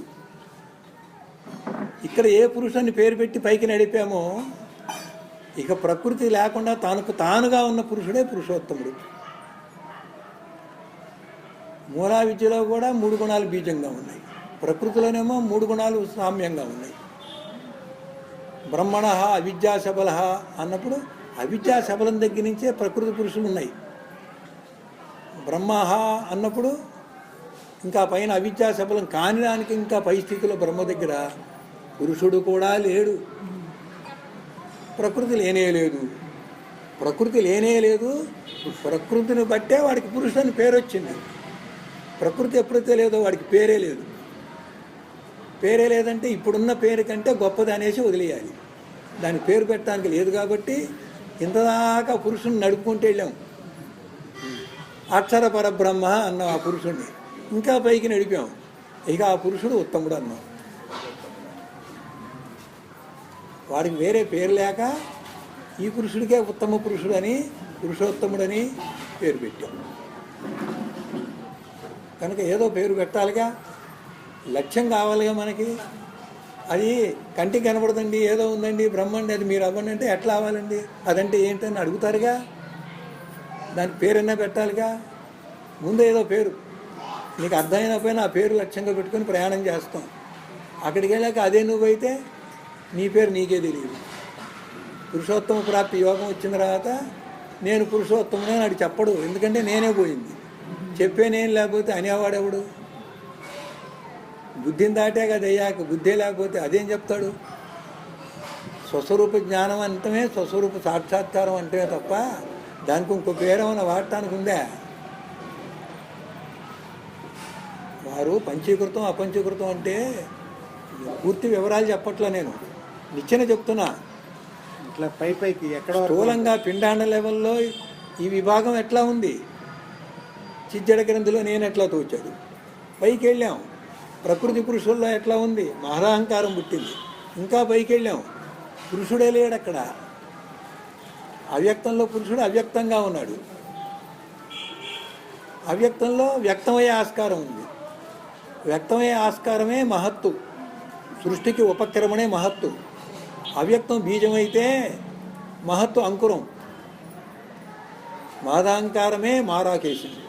ఇక్కడ ఏ పురుషుని పేరు పెట్టి పైకి నడిపామో ఇక ప్రకృతి లేకుండా తనకు తానుగా ఉన్న పురుషుడే పురుషోత్తముడు. మూలా విద్యలో కూడా 3 గుణాలు బీజంగా ఉన్నాయి. ప్రకృతిలోనేమో 3 గుణాలు సామ్యంగా ఉన్నాయి. బ్రహ్మణ అవిద్యా శబల అన్నప్పుడు అవిద్యా శబలం దగ్గర నుంచే ప్రకృతి పురుషులు ఉన్నాయి. బ్రహ్మ అన్నప్పుడు ఇంకా పైన అవిద్యా శబలం కాని దానికి ఇంకా పై స్థితిలో బ్రహ్మ దగ్గర పురుషుడు కూడా లేడు. ప్రకృతి లేనే లేదు. ప్రకృతి లేనే లేదు. ప్రకృతిని బట్టే వాడికి పురుషుని పేరు వచ్చింది. ప్రకృతి ఎప్పుడైతే లేదో వాడికి పేరే లేదు. పేరే లేదంటే ఇప్పుడున్న పేరు కంటే గొప్పది అనేసి వదిలేయాలి. దానికి పేరు పెట్టడానికి లేదు కాబట్టి ఇంతదాకా పురుషుని నడుపుకుంటూ వెళ్ళాం. అక్షర పరబ్రహ్మ అన్నాం ఆ పురుషుణ్ణి. ఇంకా పైకి నడిపాం. ఇక ఆ పురుషుడు ఉత్తముడు అన్నాం. వాడికి వేరే పేరు లేక ఈ పురుషుడికే ఉత్తమ పురుషుడని పురుషోత్తముడని పేరు పెట్టాం. కనుక ఏదో పేరు పెట్టాలిగా, లక్ష్యం కావాలిగా మనకి. అది కంటికి కనబడదండి, ఏదో ఉందండి బ్రహ్మండి, అది మీరు అవ్వండి అంటే ఎట్లా అవ్వాలండి? అదంటే ఏంటని అడుగుతారుగా. దానికి పేరన్నా పెట్టాలిగా. ముందు ఏదో పేరు నీకు అర్థమైనపోయినా ఆ పేరు లక్ష్యంగా పెట్టుకొని ప్రయాణం చేస్తాం. అక్కడికి వెళ్ళాక అదే నువ్వైతే నీ పేరు నీకే తెలియదు. పురుషోత్తమ ప్రాప్తి యోగం వచ్చిన తర్వాత నేను పురుషోత్తమునే నాడు చెప్పడు. ఎందుకంటే నేనే పోయింది. చెప్పే నేను లేకపోతే అనేవాడెవడు? బుద్ధిని దాటే కదా అయ్యాక. బుద్ధే లేకపోతే అదేం చెప్తాడు? స్వస్వరూప జ్ఞానం అంటమే స్వస్వరూప సాక్షాత్కారం అంటమే తప్ప దానికి ఇంకో పేరేమన్నా వాడటానికి ఉందా? వారు పంచీకృతం అపంచీకృతం అంటే పూర్తి వివరాలు చెప్పట్లా, నేను నిచ్చెన చెప్తున్నా. ఇట్లా పైకి ఎక్కడ స్థూలంగా పిండాండ లెవెల్లో ఈ విభాగం ఎట్లా ఉంది? చిజ్జడ గ్రంథిలో నేను ఎట్లా తోచాడు. పైకి వెళ్ళాం. ప్రకృతి పురుషుల్లో ఎట్లా ఉంది? మహారహంకారం పుట్టింది. ఇంకా పైకి వెళ్ళాం. పురుషుడే లేడు అక్కడ. అవ్యక్తంలో పురుషుడు అవ్యక్తంగా ఉన్నాడు. అవ్యక్తంలో వ్యక్తమయ్యే ఆస్కారం ఉంది. వ్యక్తమయ్యే ఆస్కారమే మహత్తు. సృష్టికి ఉపక్రమణే మహత్తు. అవ్యక్తం బీజమైతే మహత్తు అంకురం. మాదాంకారమే మారాకేసింది.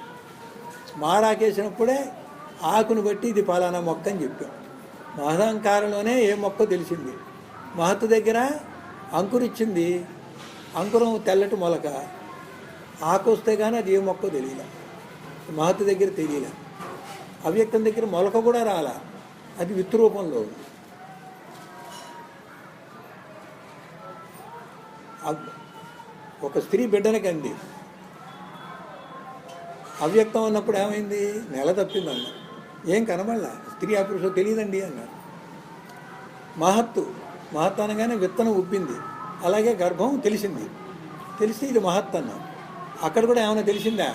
మారాకేసినప్పుడే ఆకును బట్టి ఇది పలానా మొక్క అని చెప్పాం. మహదాంకారంలోనే ఏ మొక్క తెలిసింది. మహత్తు దగ్గర అంకురిచ్చింది. అంకురం తెల్లటి మొలక. ఆకు వస్తే కానీ అది ఏ మొక్క తెలియలే. మహత్తు దగ్గర తెలియలే. అవ్యక్తం దగ్గర మొలక కూడా రాలా, అది విత్తు రూపంలో. ఒక స్త్రీ బిడ్డని కంది, అవ్యక్తం అన్నప్పుడు ఏమైంది? నెల తప్పిందన్న, ఏం కనబడలా, స్త్రీ అపురుషం తెలియదండి అన్నారు. మహత్తు అనగానే విత్తనం ఉబ్బింది, అలాగే గర్భం తెలిసింది, తెలిసి ఇది మహత్ అన్నాం. అక్కడ కూడా ఏమైనా తెలిసిందా?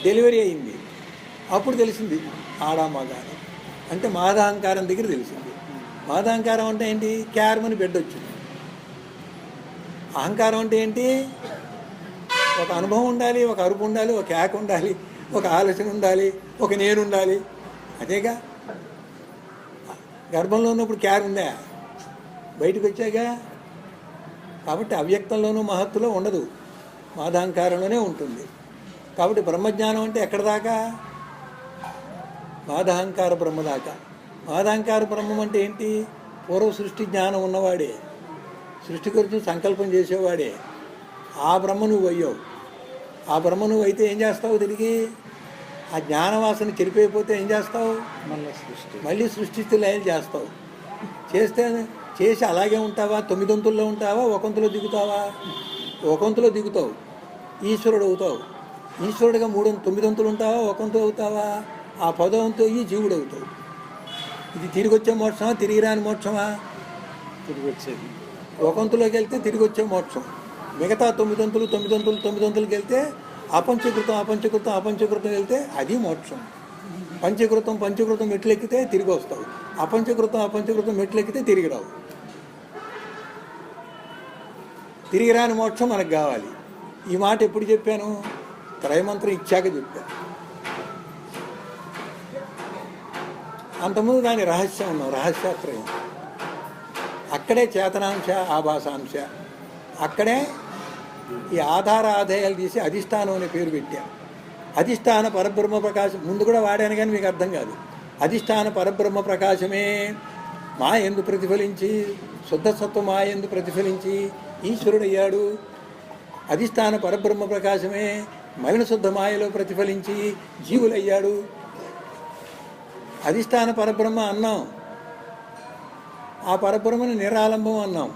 డెలివరీ అయింది, అప్పుడు తెలిసింది ఆడా మగ అని. అంటే మాదాహంకారం దగ్గర తెలిసింది. మాదాహంకారం అంటే ఏంటి? క్యారమని బిడ్డ వచ్చింది. అహంకారం అంటే ఏంటి? ఒక అనుభవం ఉండాలి, ఒక అరుపు ఉండాలి, ఒక కేక ఉండాలి, ఒక ఆలోచన ఉండాలి, ఒక నేను ఉండాలి. అదేగా గర్భంలో ఉన్నప్పుడు క్యార్ ఉందా? బయటకు వచ్చాగా. కాబట్టి అవ్యక్తంలోనూ మహత్తులో ఉండదు, మాదాహంకారంలోనే ఉంటుంది. కాబట్టి బ్రహ్మజ్ఞానం అంటే ఎక్కడ దాకా? మాదాహంకార బ్రహ్మ దాకా. మాదాహంకార బ్రహ్మం అంటే ఏంటి? పూర్వ సృష్టి జ్ఞానం ఉన్నవాడే, సృష్టి గురించి సంకల్పం చేసేవాడే. ఆ బ్రహ్మ నువ్వు అయ్యావు. ఆ బ్రహ్మ నువ్వు అయితే ఏం చేస్తావు? తిరిగి ఆ జ్ఞానవాసన చెరిపోయిపోతే ఏం చేస్తావు? మళ్ళీ సృష్టిస్తూ లయం చేస్తావు. చేసి అలాగే ఉంటావా? 9 వంతుల్లో ఉంటావా? ఒక వంతులో దిగుతావా? ఒక వంతులో దిగుతావు, ఈశ్వరుడు అవుతావు. ఈశ్వరుడిగా 9 వంతులు ఉంటావా? ఒక వంతు అవుతావా? ఆ 10వ వంతు అయ్యి జీవుడు అవుతావు. ఇది తిరిగి వచ్చే మోక్షమా? తిరిగి రాని మోక్షమా? తిరిగి వచ్చేది. ఒక వంతులోకి వెళ్తే తిరిగి వచ్చే మోక్షం. మిగతా 9 వంతులకి వెళ్తే అపంచకృతం వెళ్తే అది మోక్షం. పంచకృతం మెట్లెక్కితే తిరిగి వస్తావు. అపంచకృతం మెట్లెక్కితే తిరిగి రావు. తిరిగి రాని మోక్షం మనకు కావాలి. ఈ మాట ఎప్పుడు చెప్పాను? త్రైమంత్రం ఇచ్చాక చెప్పాను. అంతకుముందు దాని రహస్యం ఉన్నాం, రహస్యాత్రయం. అక్కడే చేతనాంశ, ఆభాసాంశ. అక్కడే ఈ ఆధార ఆధేయాలు తీసి అధిష్టానం అనే పేరు పెట్టాం. అధిష్టాన పరబ్రహ్మ ప్రకాశం ముందు కూడా వాడాను, కానీ మీకు అర్థం కాదు. అధిష్టాన పరబ్రహ్మ ప్రకాశమే మాయందు ప్రతిఫలించి, శుద్ధ సత్వ మాయందు ప్రతిఫలించి ఈశ్వరుడయ్యాడు. అధిష్టాన పరబ్రహ్మ ప్రకాశమే మలిన శుద్ధ మాయలో ప్రతిఫలించి జీవులయ్యాడు. అధిష్టాన పరబ్రహ్మ అన్నాం, ఆ పరబ్రహ్మని నిరాలంబం అన్నాం,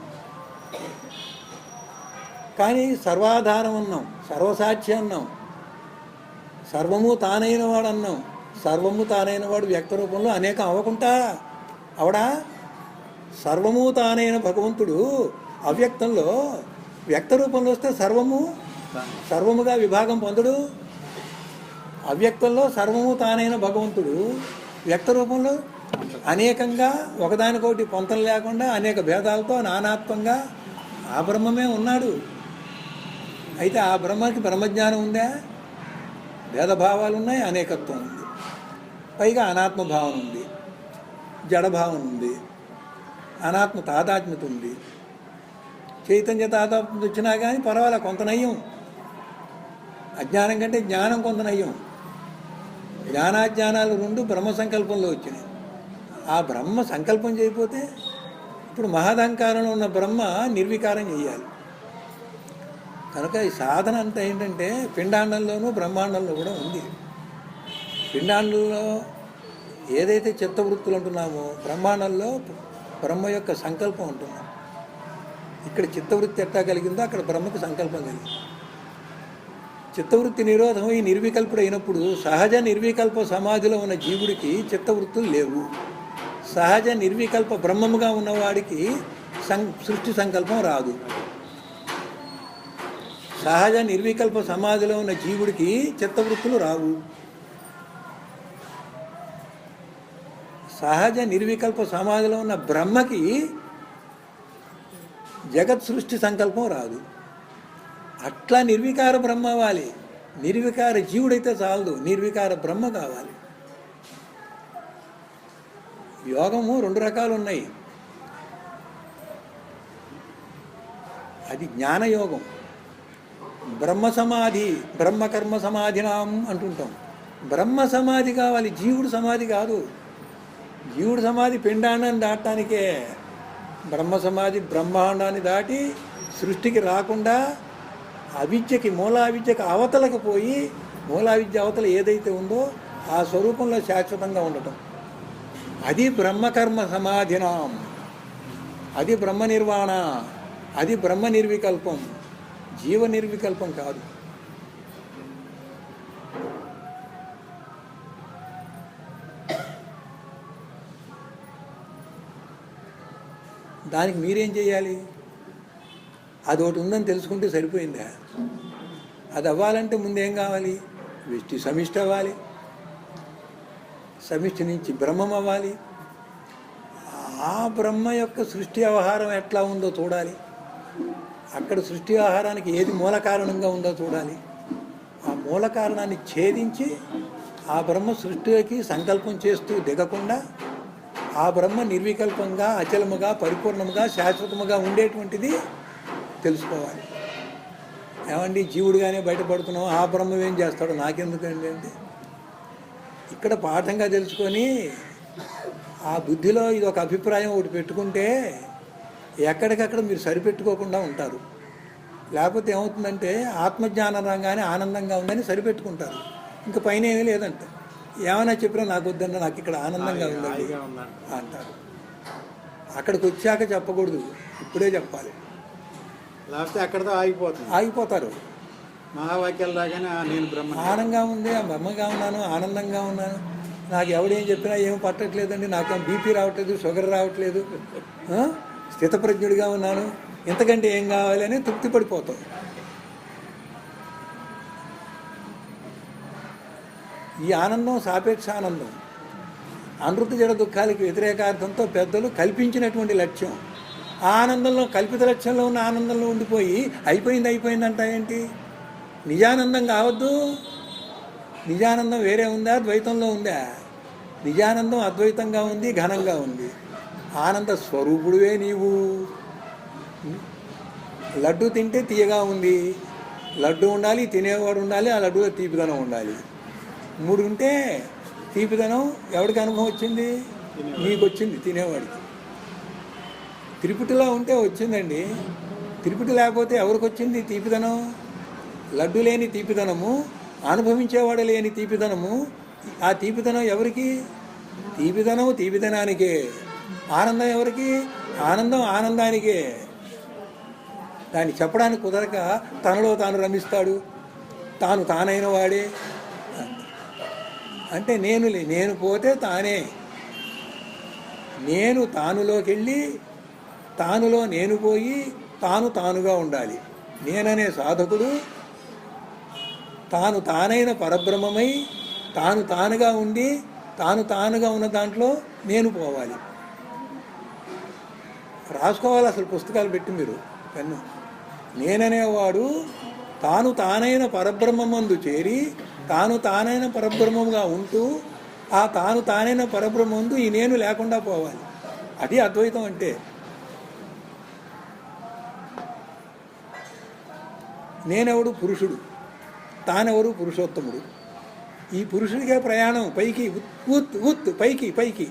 కానీ సర్వాధారం అన్నాం, సర్వసాక్షి అన్నాం, సర్వము తానైన వాడు అన్నాం. సర్వము తానైన వాడు వ్యక్త రూపంలో అనేకం అవ్వకుండా అవడా? సర్వము తానైన భగవంతుడు అవ్యక్తంలో వ్యక్త రూపంలో వస్తే సర్వముగా విభాగం పొందడు. అవ్యక్తంలో సర్వము తానైన భగవంతుడు వ్యక్త రూపంలో అనేకంగా ఒకదానికొకటి పొంతలు లేకుండా అనేక భేదాలతో నానాత్వంగా ఆ బ్రహ్మమే ఉన్నాడు. అయితే ఆ బ్రహ్మకి బ్రహ్మజ్ఞానం ఉందా? భేదభావాలు ఉన్నాయి, అనేకత్వం ఉంది, పైగా అనాత్మభావం ఉంది, జడభావం ఉంది, అనాత్మ తాదాత్మ్యత ఉంది. చైతన్య తాదాత్మ్యత వచ్చినా కానీ పర్వాలే, కొంత నయ్యం. అజ్ఞానం కంటే జ్ఞానం కొంత నయ్యం. జ్ఞానాజ్ఞానాలు రెండు బ్రహ్మ సంకల్పంలో వచ్చినాయి. ఆ బ్రహ్మ సంకల్పం చేయకపోతే ఇప్పుడు మహదహంకారంలో ఉన్న బ్రహ్మ నిర్వికారం చేయాలి. కనుక ఈ సాధన అంతా ఏంటంటే పిండాండంలోనూ బ్రహ్మాండంలో కూడా ఉంది. పిండాండంలో ఏదైతే చిత్తవృత్తులు అంటున్నామో బ్రహ్మాండంలో బ్రహ్మ యొక్క సంకల్పం అంటున్నాం. ఇక్కడ చిత్తవృత్తి ఎట్టా కలిగిందో అక్కడ బ్రహ్మకు సంకల్పం కలిగింది. చిత్తవృత్తి నిరోధం ఈ నిర్వికల్పుడు అయినప్పుడు సహజ నిర్వికల్ప సమాధిలో ఉన్న జీవుడికి చిత్తవృత్తులు లేవు. సహజ నిర్వికల్ప బ్రహ్మముగా ఉన్నవాడికి సృష్టి సంకల్పం రాదు. సహజ నిర్వికల్ప సమాధిలో ఉన్న జీవుడికి చిత్తవృత్తులు రావు. సహజ నిర్వికల్ప సమాధిలో ఉన్న బ్రహ్మకి జగత్ సృష్టి సంకల్పం రాదు. అట్లా నిర్వికార బ్రహ్మ అవ్వాలి. నిర్వికార జీవుడైతే చాలదు, నిర్వికార బ్రహ్మ కావాలి. యోగము 2 రకాలు ఉన్నాయి. అది జ్ఞానయోగం, బ్రహ్మ సమాధి, బ్రహ్మకర్మ సమాధినాం అంటుంటాం. బ్రహ్మ సమాధి కావాలి, జీవుడు సమాధి కాదు. జీవుడు సమాధి పిండాండాన్ని దాటడానికే. బ్రహ్మ సమాధి బ్రహ్మాండాన్ని దాటి సృష్టికి రాకుండా అవిద్యకి మూలావిద్యకి అవతలకు పోయి, మూలావిద్య అవతల ఏదైతే ఉందో ఆ స్వరూపంలో శాశ్వతంగా ఉండటం. అది బ్రహ్మకర్మ సమాధినం, అది బ్రహ్మ నిర్వాణ, అది బ్రహ్మ నిర్వికల్పం, జీవ నిర్వికల్పం కాదు. దానికి మీరేం చేయాలి? అది ఒకటి ఉందని తెలుసుకుంటే సరిపోయిందా? అది అవ్వాలంటే ముందేం కావాలి? వ్యష్టి సమిష్టి అవ్వాలి, సమిష్టి నుంచి బ్రహ్మం అవ్వాలి. ఆ బ్రహ్మ యొక్క సృష్టి వ్యవహారం ఎట్లా ఉందో చూడాలి. అక్కడ సృష్టి వ్యవహారానికి ఏది మూల కారణంగా ఉందో చూడాలి. ఆ మూల కారణాన్ని ఛేదించి ఆ బ్రహ్మ సృష్టికి సంకల్పం చేస్తూ దిగకుండా ఆ బ్రహ్మ నిర్వికల్పంగా, అచలముగా, పరిపూర్ణముగా, శాశ్వతముగా ఉండేటువంటిది తెలుసుకోవాలి. ఏమండి, జీవుడిగానే బయటపడుతున్నాం, ఆ బ్రహ్మ ఏం చేస్తాడో నాకెందుకండి అంటే, ఇక్కడ పాఠంగా తెలుసుకొని ఆ బుద్ధిలో ఇది ఒక అభిప్రాయం ఒకటి పెట్టుకుంటే ఎక్కడికక్కడ మీరు సరిపెట్టుకోకుండా ఉంటారు. లేకపోతే ఏమవుతుందంటే ఆత్మజ్ఞానం రంగానే ఆనందంగా ఉందని సరిపెట్టుకుంటారు, ఇంకా పైన ఏమీ లేదంట. ఏమైనా చెప్పినా నాకు వద్దన్న, నాకు ఇక్కడ ఆనందంగా ఉందండి అంటారు. అక్కడికి వచ్చాక చెప్పకూడదు, ఇప్పుడే చెప్పాలి. లేకపోతే అక్కడితో ఆగిపోతారు. మహావాక్యాలు రాగానే నేను బ్రహ్మ, ఆనందంగా ఉంది, బ్రహ్మగా ఉన్నాను, ఆనందంగా ఉన్నాను, నాకు ఎవడేం చెప్పినా ఏం పట్టట్లేదండి, నాకేం బీపీ రావట్లేదు, షుగర్ రావట్లేదు, స్థితప్రజ్ఞుడిగా ఉన్నాను, ఇంతకంటే ఏం కావాలి అని తృప్తి పడిపోతాం. ఈ ఆనందం సాపేక్ష ఆనందం. అనృత జడ దుఃఖాలకి వ్యతిరేకార్థంతో పెద్దలు కల్పించినటువంటి లక్ష్యం. ఆ ఆనందంలో, కల్పిత లక్ష్యంలో ఉన్న ఆనందంలో ఉండిపోయి అయిపోయింది అంటాయేంటి? నిజానందం కావద్దు. నిజానందం వేరే ఉందా, ద్వైతంలో ఉందా? నిజానందం అద్వైతంగా ఉంది, ఘనంగా ఉంది. ఆనంద స్వరూపుడువే నీవు. లడ్డు తింటే తీయగా ఉంది, లడ్డు ఉండాలి, తినేవాడు ఉండాలి, ఆ లడ్డూలో తీపిదనం ఉండాలి. మూడు ఉంటే తీపిదనం ఎవరికి అనుభవం వచ్చింది? నీకు వచ్చింది, తినేవాడికి. తిరుపతిలో ఉంటే వచ్చిందండి, తిరుపతి లేకపోతే ఎవరికి వచ్చింది తీపిదనం? లడ్డు లేని తీపిదనము, అనుభవించేవాడు లేని తీపిదనము. ఆ తీపిదనం ఎవరికి? తీపిదనం తీపిదనానికే. ఆనందం ఎవరికి? ఆనందం ఆనందానికే. దాన్ని చెప్పడానికి కుదరక తనలో తాను రమిస్తాడు, తాను తానైన వాడే. అంటే నేను పోతే తానే, నేను తానులోకి వెళ్ళి తానులో నేను పోయి తాను తానుగా ఉండాలి. నేననే సాధకుడు తాను తానైన పరబ్రహ్మమై తాను తానుగా ఉండి తాను తానుగా ఉన్న దాంట్లో నేను పోవాలి. రాసుకోవాలి అసలు పుస్తకాలు పెట్టి మీరు పెన్ను. నేననేవాడు తాను తానైన పరబ్రహ్మమందు చేరి తాను తానైన పరబ్రహ్మముగా ఉంటూ ఆ తాను తానైన పరబ్రహ్మందు ఈ నేను లేకుండా పోవాలి. అది అద్వైతం అంటే. నేనెవడు? పురుషుడు. తానెవరు? పురుషోత్తముడు. ఈ పురుషుడికే ప్రయాణం పైకి, పైకి.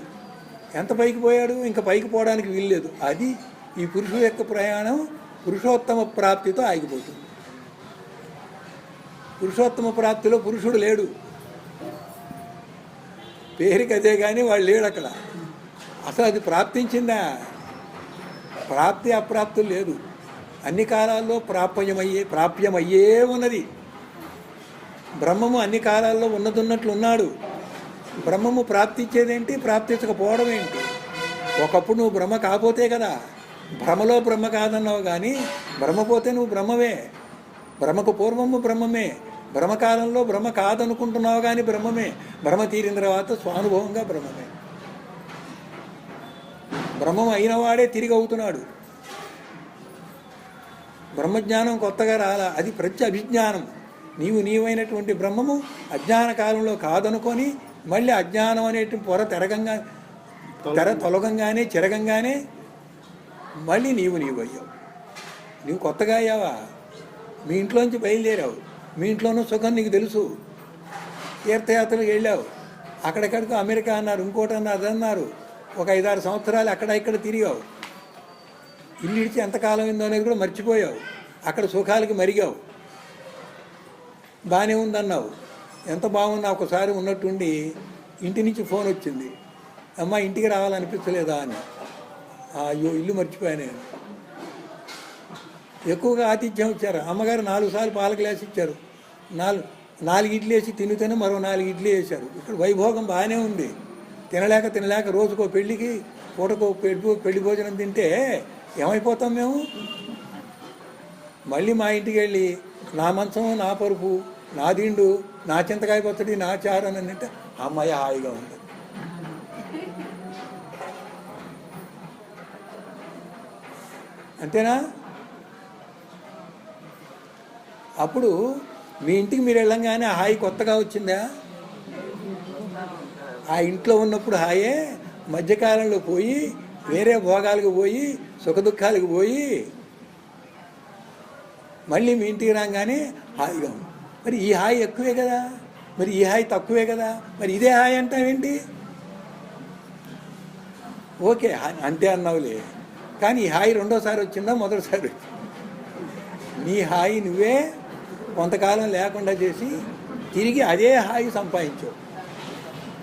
ఎంత పైకి పోయాడు? ఇంకా పైకి పోవడానికి వీల్లేదు. అది ఈ పురుషుడు యొక్క ప్రయాణం పురుషోత్తమ ప్రాప్తితో ఆగిపోతుంది. పురుషోత్తమ ప్రాప్తిలో పురుషుడు లేడు, పేరుకి అదే కానీ వాడు లేడు అక్కడ. అసలు అది ప్రాప్తించిందా? ప్రాప్తి అప్రాప్తులు లేదు. అన్ని కాలాల్లో ప్రాప్యమయ్యే ఉన్నది. బ్రహ్మము అన్ని కాలాల్లో ఉన్నట్లు ఉన్నాడు. బ్రహ్మము ప్రాప్తించేదేంటి, ప్రాప్తించకపోవడం ఏంటి? ఒకప్పుడు నువ్వు బ్రహ్మ కాకపోతే కదా, భ్రమలో బ్రహ్మ కాదన్నావు, కానీ బ్రహ్మ పోతే నువ్వు బ్రహ్మవే. బ్రహ్మకు పూర్వము బ్రహ్మమే, బ్రహ్మకాలంలో బ్రహ్మ కాదనుకుంటున్నావు కానీ బ్రహ్మమే. బ్రహ్మ తీరిన తర్వాత స్వానుభవంగా బ్రహ్మమే. బ్రహ్మం అయినవాడే తిరిగి అవుతున్నాడు. బ్రహ్మజ్ఞానం కొత్తగా రాలా, అది అభిజ్ఞానం. నీవైనటువంటి బ్రహ్మము అజ్ఞాన కాలంలో కాదనుకొని మళ్ళీ అజ్ఞానం అనేటువంటి తెర తొలగంగానే చెరగంగానే మళ్ళీ నీవు అయ్యావు. నీవు కొత్తగా అయ్యావా? మీ ఇంట్లోంచి బయలుదేరావు, మీ ఇంట్లోనూ సుఖం నీకు తెలుసు. తీర్థయాత్రలకు వెళ్ళావు, అక్కడెక్కడికో అమెరికా అన్నారు, ఇంకోటి అన్నారు, అదన్నారు. ఒక 5-6 సంవత్సరాలు అక్కడ ఇక్కడ తిరిగావు. ఇల్లు ఇడిచి ఎంతకాలం అయిందో అనేది కూడా మర్చిపోయావు. అక్కడ సుఖాలకి మరిగావు, బాగానే ఉందన్నావు. ఎంత బాగున్నా ఒకసారి ఉన్నట్టుండి ఇంటి నుంచి ఫోన్ వచ్చింది, అమ్మ ఇంటికి రావాలనిపించలేదా అని. అయ్యో ఇల్లు మర్చిపోయాను నేను. ఎక్కువగా ఆతిథ్యం ఇచ్చారు. అమ్మగారు 4 సార్లు పాల గ్లాస్ ఇచ్చారు. 4 ఇడ్లీ వేసి తినితేనే మరో 4 ఇడ్లీ వేశారు. ఇక్కడ వైభోగం బాగానే ఉంది. తినలేక రోజుకో పెళ్ళికి పూటకో పెళ్లి భోజనం తింటే ఏమైపోతాం మేము? మళ్ళీ మా ఇంటికి వెళ్ళి నా మంచం, నా పరుపు, నా దిండు, నా చింతకాయ పచ్చడి, నా చారు అని అంటే అమ్మాయి హాయిగా ఉంది. అంతేనా? అప్పుడు మీ ఇంటికి మీరు వెళ్ళంగానే ఆ హాయి కొత్తగా వచ్చిందా? ఆ ఇంట్లో ఉన్నప్పుడు హాయే మధ్యకాలంలో పోయి వేరే భోగాలకు పోయి సుఖదుఖాలకు పోయి మళ్ళీ మీ ఇంటికి రాగానే హాయిగా ఉంది. మరి ఈ హాయి ఎక్కువే కదా, మరి ఈ హాయి తక్కువే కదా, మరి ఇదే హాయి అంటావేంటి? ఓకే అంతే అన్నావులే, కానీ ఈ హాయి రెండోసారి వచ్చిందా మొదటిసారి వచ్చింది? నీ హాయి నువ్వే కొంతకాలం లేకుండా చేసి తిరిగి అదే హాయి సంపాదించావు.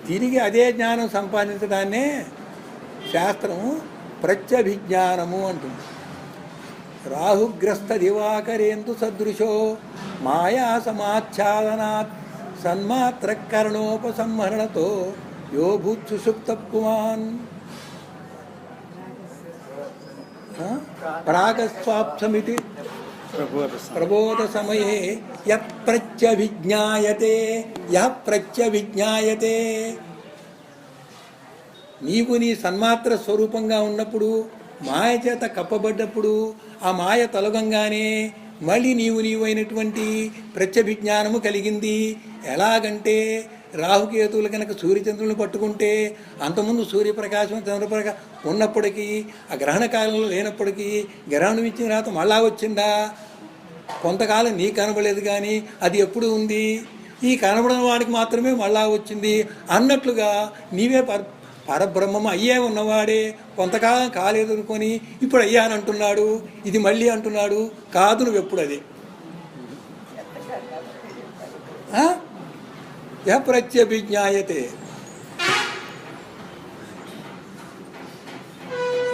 తిరిగి అదే జ్ఞానం సంపాదించడాన్నే శాస్త్రం ప్రత్యభిజ్ఞానము అంటుంది. రాహుగ్రస్త దివాకరేందు సదృశో మాయా సమాచ్ఛాదనాత్ సన్మాత్ర కరణోపసంహరణతో యో భూత్ సుషుప్త పుమాన్ ప్రాగస్వాప్సమితి ప్రబోధ సమయే ప్రత్యభిజ్ఞాయతే నీవు నీ సన్మాత్ర స్వరూపంగా ఉన్నప్పుడు, మాయ చేత కప్పబడ్డప్పుడు, ఆ మాయ తొలగంగానే మళ్ళీ నీవైనటువంటి ప్రత్యభిజ్ఞానము కలిగింది. ఎలాగంటే రాహుకేతువులు కనుక సూర్యచంద్రులను పట్టుకుంటే అంతకుముందు సూర్యప్రకాశం చంద్రప్రకాశం ఉన్నప్పటికీ, ఆ గ్రహణ కాలంలో లేనప్పటికీ గ్రహణం ఇచ్చిన తర్వాత మళ్ళా వచ్చిందా? కొంతకాలం నీ కనబడలేదు, కానీ అది ఎప్పుడు ఉంది? ఈ కనబడిన వాడికి మాత్రమే మళ్ళా వచ్చింది అన్నట్లుగా నీవే పరబ్రహ్మము అయ్యే ఉన్నవాడే కొంతకాలం కాలేదు అనుకొని ఇప్పుడు అయ్యానంటున్నాడు. ఇది మళ్ళీ అంటున్నాడు. కాదు, నువ్వు ఎప్పుడు అదే. ప్రత్యభిజ్ఞాయతే.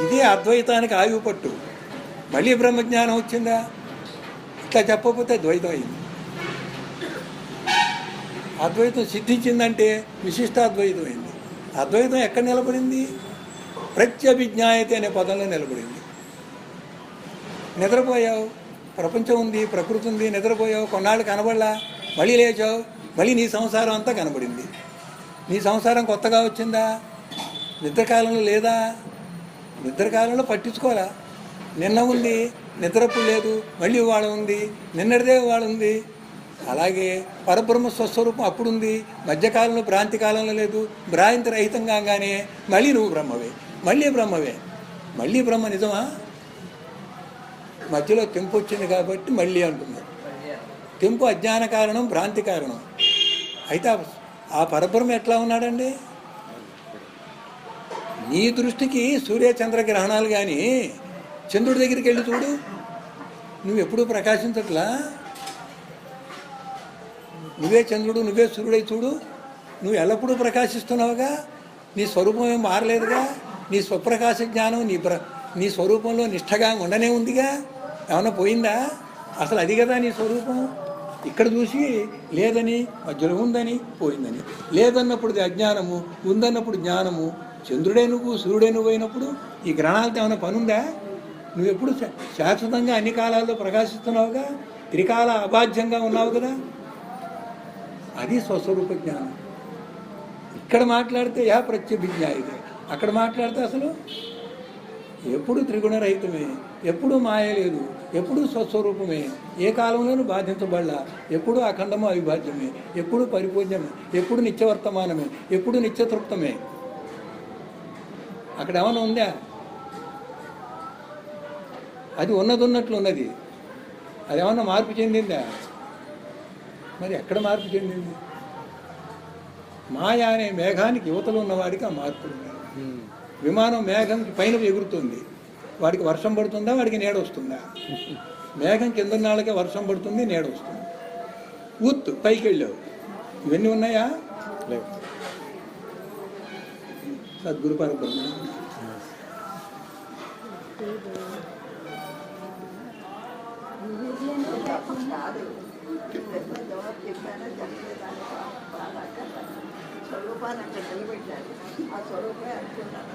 ఇదే అద్వైతానికి ఆయుపట్టు. మళ్ళీ బ్రహ్మజ్ఞానం వచ్చిందా? ఇట్లా చెప్పకపోతే ద్వైతం అయింది. అద్వైతం సిద్ధించిందంటే విశిష్టాద్వైతం అయింది. అద్వైతం ఎక్కడ నిలబడింది? ప్రత్యభిజ్ఞాయతే అనే పదంలో నిలబడింది. నిద్రపోయావు, ప్రపంచం ఉంది, ప్రకృతి ఉంది, నిద్రపోయావు, కొన్నాళ్ళు కనబడలా, మళ్ళీ లేచావు, మళ్ళీ నీ సంసారం అంతా కనబడింది. నీ సంసారం కొత్తగా వచ్చిందా? నిద్రకాలంలో లేదా? నిద్రకాలంలో పట్టించుకోవాలా. నిన్న ఉంది, నిద్రప్పుడు లేదు, మళ్ళీ ఇవాళ ఉంది, నిన్నటిదే ఇవాళ ఉంది. అలాగే పరబ్రహ్మ స్వస్వరూపం అప్పుడుంది, మధ్యకాలంలో భ్రాంతి కాలంలో లేదు. భ్రాంతి రహితంగానే మళ్ళీ నువ్వు బ్రహ్మవే, మళ్ళీ బ్రహ్మవే. మళ్ళీ బ్రహ్మ నిజమా? మధ్యలో తెంపు వచ్చింది కాబట్టి మళ్ళీ అంటున్నారు. తెంపు అజ్ఞాన కారణం, భ్రాంతి కారణం. అయితే ఆ పరబ్రహ్మ ఎట్లా ఉన్నాడండి? నీ దృష్టికి సూర్యచంద్ర గ్రహణాలు కానీ చంద్రుడి దగ్గరికి వెళ్ళి చూడు, నువ్వు ఎప్పుడూ ప్రకాశించట్లా. నువ్వే చంద్రుడు, నువ్వే సూర్యుడై చూడు, నువ్వు ఎల్లప్పుడూ ప్రకాశిస్తున్నావుగా. నీ స్వరూపం ఏం మారలేదుగా. నీ స్వప్రకాశ జ్ఞానం నీ స్వరూపంలో నిష్ఠగా ఉండనే ఉందిగా. ఏమన్నా పోయిందా? అసలు అది కదా నీ స్వరూపం. ఇక్కడ చూసి లేదని, మధ్యలో ఉందని, పోయిందని. లేదన్నప్పుడు అజ్ఞానము, ఉందన్నప్పుడు జ్ఞానము. చంద్రుడే నువ్వు, సూర్యుడే నువ్వు అయినప్పుడు ఈ గ్రహణాలతో ఏమైనా పనుందా? నువ్వెప్పుడు శాశ్వతంగా అన్ని కాలాల్లో ప్రకాశిస్తున్నావుగా. త్రికాల అబాధ్యంగా ఉన్నావు కదా. అది స్వస్వరూప జ్ఞానం. ఇక్కడ మాట్లాడితే ప్రత్యభిజ్ఞాయతే, అక్కడ మాట్లాడితే అసలు ఎప్పుడు త్రిగుణరహితమే, ఎప్పుడు మాయ లేదు, ఎప్పుడు స్వస్వరూపమే, ఏ కాలంలోనూ బాధించబడలా, ఎప్పుడు అఖండము అవిభాజ్యమే, ఎప్పుడు పరిపూర్ణమే, ఎప్పుడు నిత్యవర్తమానమే, ఎప్పుడు నిత్యతృప్తమే. అక్కడ ఏమైనా ఉందా? అది ఉన్నది ఉన్నది. అది ఏమన్నా మార్పు చెందిందా? మరి ఎక్కడ మార్పు చెందింది? మాయ అనే మేఘానికి యువతలో ఉన్నవాడికి ఆ మార్పులు ఉన్నాయి. విమానం మేఘంకి పైన ఎగురుతుంది, వాడికి వర్షం పడుతుందా, వాడికి నీడ వస్తుందా? మేఘం కింద నాళ్ళకే వర్షం పడుతుంది, నీడ వస్తుంది. పైకి వెళ్ళావు, ఇవన్నీ ఉన్నాయా? లేవు. సద్గురు పరబ్రహ్మ. స్వరూపాన్ని అక్కడ నిలబెట్టారు. ఆ స్వరూపమే అనుకున్నాను.